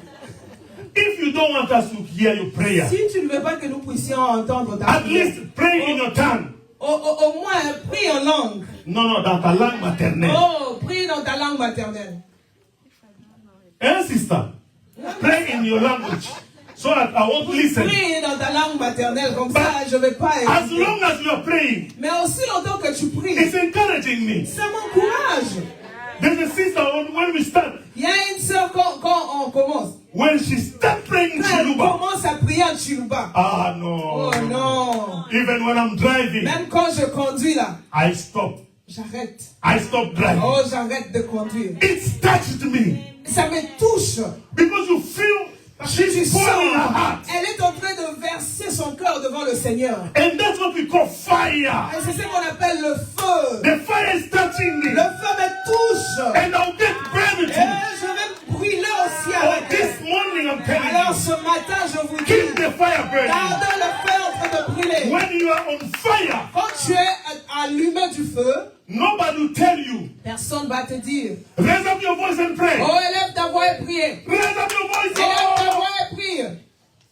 If you don't want us to hear your prayer, Si tu ne veux pas que nous puissions entendre ta at prière, least pray in your tongue. au moins prie en langue. Non, dans ta langue maternelle. Oh, prie dans ta langue maternelle. Eh, sister? Pray in your language so that I won't listen. Prie dans ta langue maternelle, comme ça je ne vais pas As écouter. long as you are praying, Mais aussi longtemps que tu pries, it's encouraging me. ça m'encourage. There's a sister when we start, Il y a une sœur quand on commence. when she start praying in Quand elle Chiluba. commence à prier en Chiluba. Ah no. Oh non. Even when I'm driving, Même quand je conduis là, I stop. j'arrête. I stop driving. Oh, j'arrête de conduire. It's touched me Ça me touche. because you feel Parce que tu she's sens, pouring her heart. elle est en train de verser son cœur devant le Seigneur. And that's what we call fire. Et c'est ce qu'on appelle le feu. The fire is touching me. Le feu me touche. And I'll get burned Et too. je vais brûler aussi Oh, avec this elle. morning I'm telling Alors you, ce matin, je vous keep dis, the fire burning. gardez le feu en train de brûler. When you are on fire, Quand tu es allumé du feu, nobody will tell you, personne ne va te dire, raise up your voice and pray. oh, élève ta voix et prie. Raise up your voice. Élève ta Oh. voix et prie.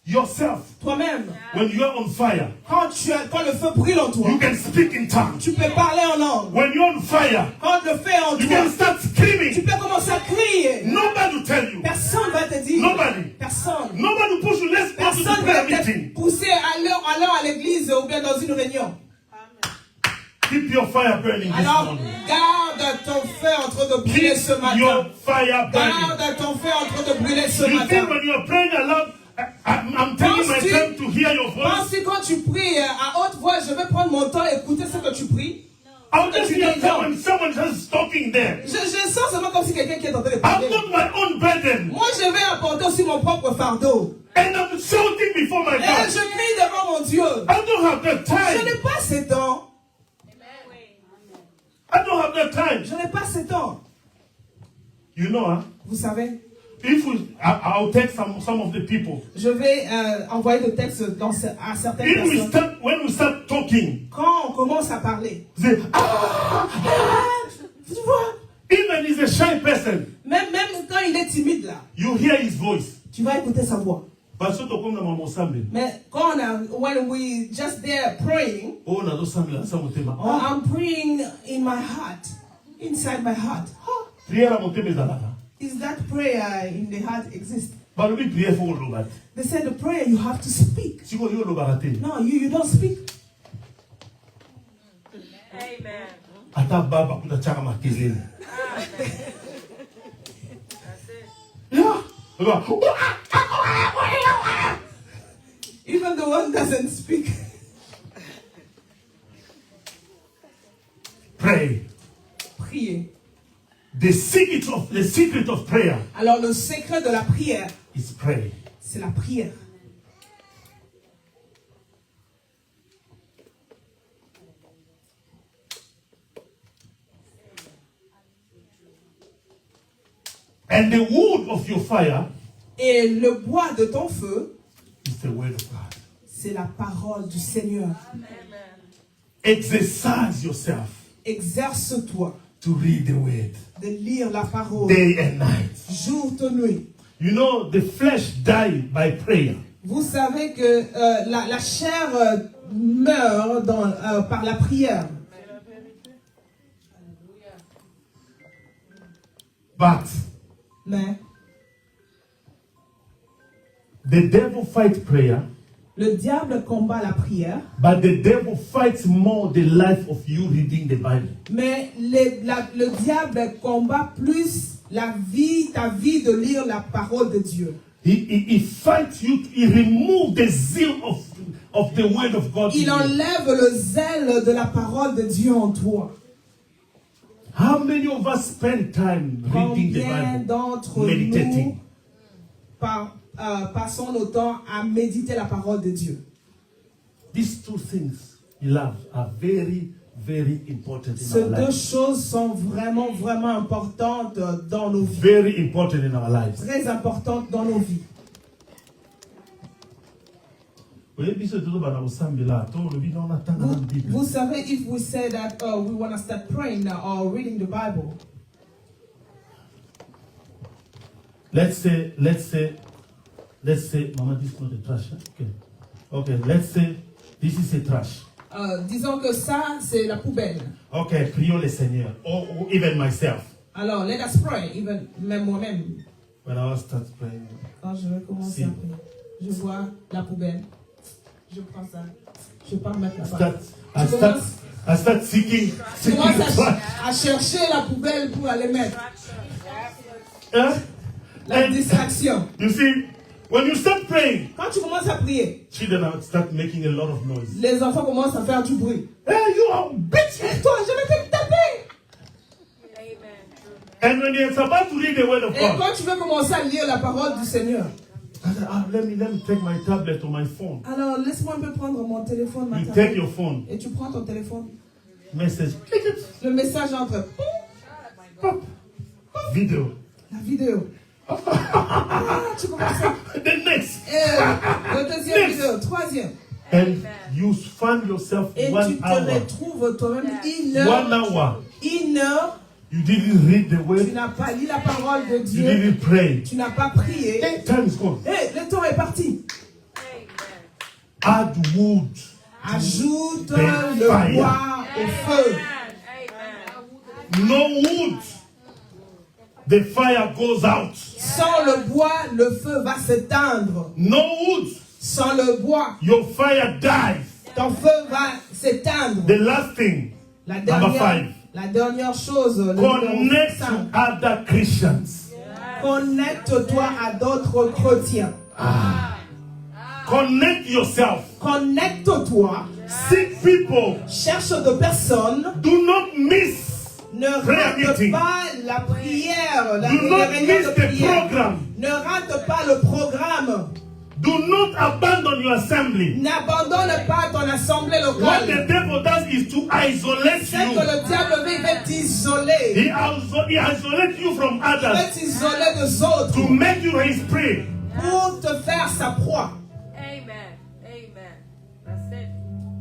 Yourself, Toi-même, when you are on fire, quand le feu brûle en toi, you can speak in tongues. tu peux parler en langue. When you're on fire, Quand le feu est en you toi, can start tu screaming. peux commencer à crier. Nobody will tell you. Personne va te dire. Nobody. Personne. Nobody will push you. Let's go to Personne the va prayer te meeting. pousser à aller à l'église ou bien dans une réunion. Keep your fire burning this Alors, morning. garde ton feu en train de brûler ce Keep matin. your fire burning. Garde ton feu en train de brûler ce You think matin. when you're praying aloud, I'm taking my Penses-tu- time to hear your voice. Pense que quand tu pries à haute voix, je vais prendre mon temps et écouter ce que tu pries. I'll just hear someone just talking there. Je sens seulement comme si quelqu'un qui est en train de I've parler. got my own burden. Moi, je vais apporter aussi mon propre fardeau. And I'm shouting before my Et God. je crie devant mon Dieu. I don't have the Je time. n'ai pas ce temps. I don't have the time. Je n'ai pas ce temps. You know, huh? Vous savez, If I'll take some of the people. je vais envoyer le texte à certaines personnes. When we start talking, Quand on commence à parler, they, tu vois, even he's a shy person, même quand il est timide là, you hear his voice. tu vas écouter sa voix. But so to come na mama sambe. Mais quand when we just there praying, Oh na do sambe la samotema. I'm praying in my heart, inside my heart. Huh? Prière à motema ezalaka. Is that prayer in the heart exist? Balobi prière faut loba. They said the prayer you have to speak. Siko yo loba te. No, you don't speak. Amen. Ata baba kuta chaka makelele. Yeah. Even the one doesn't speak. Pray. Priez. The secret of prayer Alors le secret de la prière, is pray. c'est la prière. And the wood of your fire Et le bois de ton feu, is the word of God. c'est la parole du Seigneur. Exercise yourself Exerce-toi to read the word de lire la parole day and night. jour et nuit. You know, the flesh dies by prayer. Vous savez que la chair meurt par la prière. But Mais the devil fights prayer, le diable combat la prière. but the devil fights more the life of you reading the Bible. Mais le diable combat plus ta vie de lire la parole de Dieu. He fights you, he removes the zeal of the word of God. in Il you. enlève le zèle de la parole de Dieu en toi. How many of us spend time reading the Combien Bible, d'entre nous meditating? passons notre temps à méditer la parole de Dieu? These two things, beloved, are very, very important in Ces our deux lives. choses sont vraiment, vraiment importantes dans nos vies. Very important in our lives. Très importantes dans nos vies. Vous savez, if we say that we want to start praying now or reading the Bible, Let's say, Mama, this is not a trash. Huh? Okay, let's say this is a trash. disons que ça, c'est la poubelle. Okay, prions le Seigneur, or even myself. Alors, let us pray, même moi-même. When I start praying, Quand je vais commencer à prier, je vois la poubelle, je prends ça, je pars mettre là-bas. I start seeking Je commence trash. à chercher la poubelle pour aller mettre. Huh? La And distraction. you see, when you start praying, Quand tu commences à prier, children start making a lot of noise. les enfants commencent à faire du bruit. Hey, you are bitch! Et toi, je vais te taper. And when it's about to read the word of Et God, quand tu veux commencer à lire la parole du Seigneur, I said, let me take my tablet or my phone. alors laisse-moi un peu prendre mon téléphone, ma You tablette. take your phone, Et tu prends ton téléphone. message, click it, Le message entre. pop, video. La vidéo. Ah, tu commences à. The next. Et le deuxième Next. vidéo, troisième. And you find yourself Et 1 tu te hour. retrouves toi-même 1 hour. une heure. You didn't read the Tu word. n'as pas lu la parole de You Dieu. didn't pray. Tu n'as pas prié. Hey, time is gone. Et le temps est parti. Add wood. Ajoute The le fire. bois au feu. No wood. The fire goes out. Sans le bois, le feu va s'éteindre. No wood. Sans le bois, Your fire dies. ton feu va s'éteindre. The last thing. Number 5. La dernière chose, le numéro Connect 5. to other Christians. Connecte-toi à d'autres chrétiens. Connect yourself. Connecte-toi. Seek people. Cherche de personnes. Do not miss. Ne Prayer rate meeting. pas la prière. Do les not réunions miss de the prière. program. Ne rate pas le programme. Do not abandon your assembly. N'abandonne pas ton assemblée What locale. the devil does is to isolate C'est que you. le diable veut t'isoler. He isolates you from Il others veut t'isoler des autres to make you his prey. pour te faire sa proie. Amen. Amen. That's it.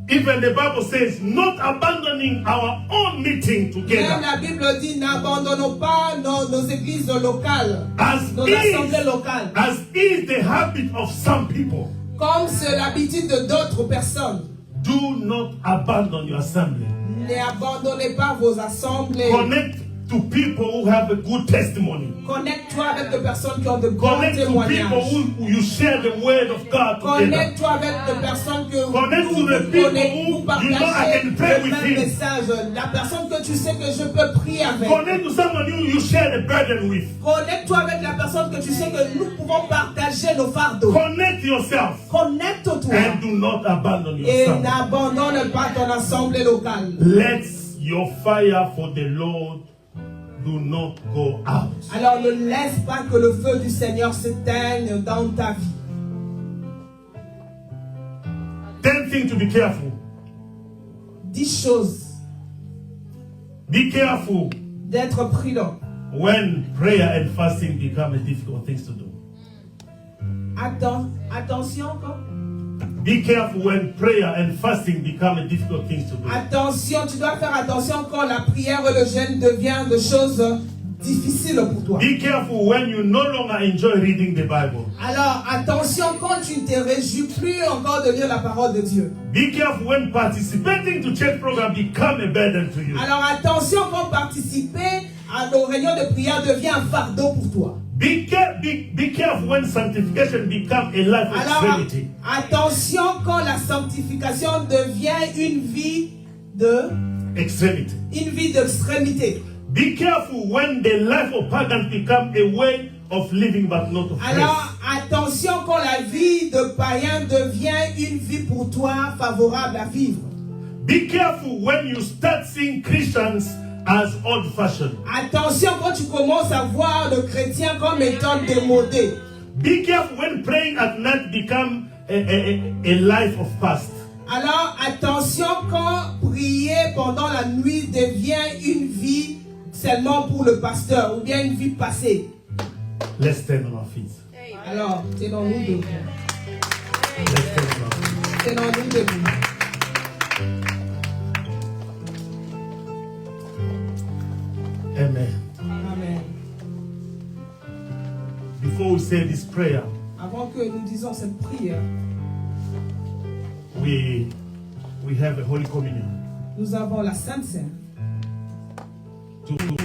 Even the Bible says, not abandoning our own meeting Même together. la Bible dit, n'abandonnons pas nos églises locales, As nos assemblées is, locales. as is the habit of some people. Comme c'est l'habitude de d'autres personnes. Do not abandon your assembly. N'abandonnez pas vos assemblées. Connect to people who have a good testimony. Connecte-toi avec des personnes qui ont de bons Connect to people témoignages. who you share the word of God together. Connecte-toi avec des personnes que Connect to the people who vous you know I partagez can pray le with même him. message. La personne que tu sais que je peux prier avec. Connect to someone you share the burden with. Connecte-toi avec la personne que tu sais que nous pouvons partager nos fardeaux. Connect yourself. Connecte-toi. And do not abandon Et yourself. n'abandonne pas ton assemblée locale. Let your fire for the Lord do not go out. Alors ne laisse pas que le feu du Seigneur s'éteigne dans ta vie. 10 things to be careful. 10 choses. Be careful D'être prudent. when prayer and fasting become a difficult things to do. Attention quoi? Be careful when prayer and fasting become a difficult things to do. Attention, tu dois faire attention quand la prière et le jeûne deviennent des choses difficiles pour toi. Be careful when you no longer enjoy reading the Bible. Alors attention quand tu ne te réjouis plus encore de lire la parole de Dieu. Be careful when participating to church program become a burden to you. Alors attention quand participer à nos réunions de prière devient un fardeau pour toi. Be careful when sanctification become a life Alors extremity. attention quand la sanctification devient une vie Extremity. d'extrémité. Be careful when the life of pagans become a way of living but not of Alors grace. attention quand la vie de païen devient une vie pour toi favorable à vivre. Be careful when you start seeing Christians as old-fashioned. Attention quand tu commences à voir le chrétien comme étant démodé. Be careful when praying at night become a life of fast. Alors attention quand prier pendant la nuit devient une vie seulement pour le pasteur ou bien une vie passée. Let's stand on our feet. Alors, tenons-nous debout. Let's stand on our feet. Tenons-nous debout. Amen. Amen. Before we say this prayer, Avant que nous disions cette prière, we have a Holy Communion. nous avons la Sainte Seine. To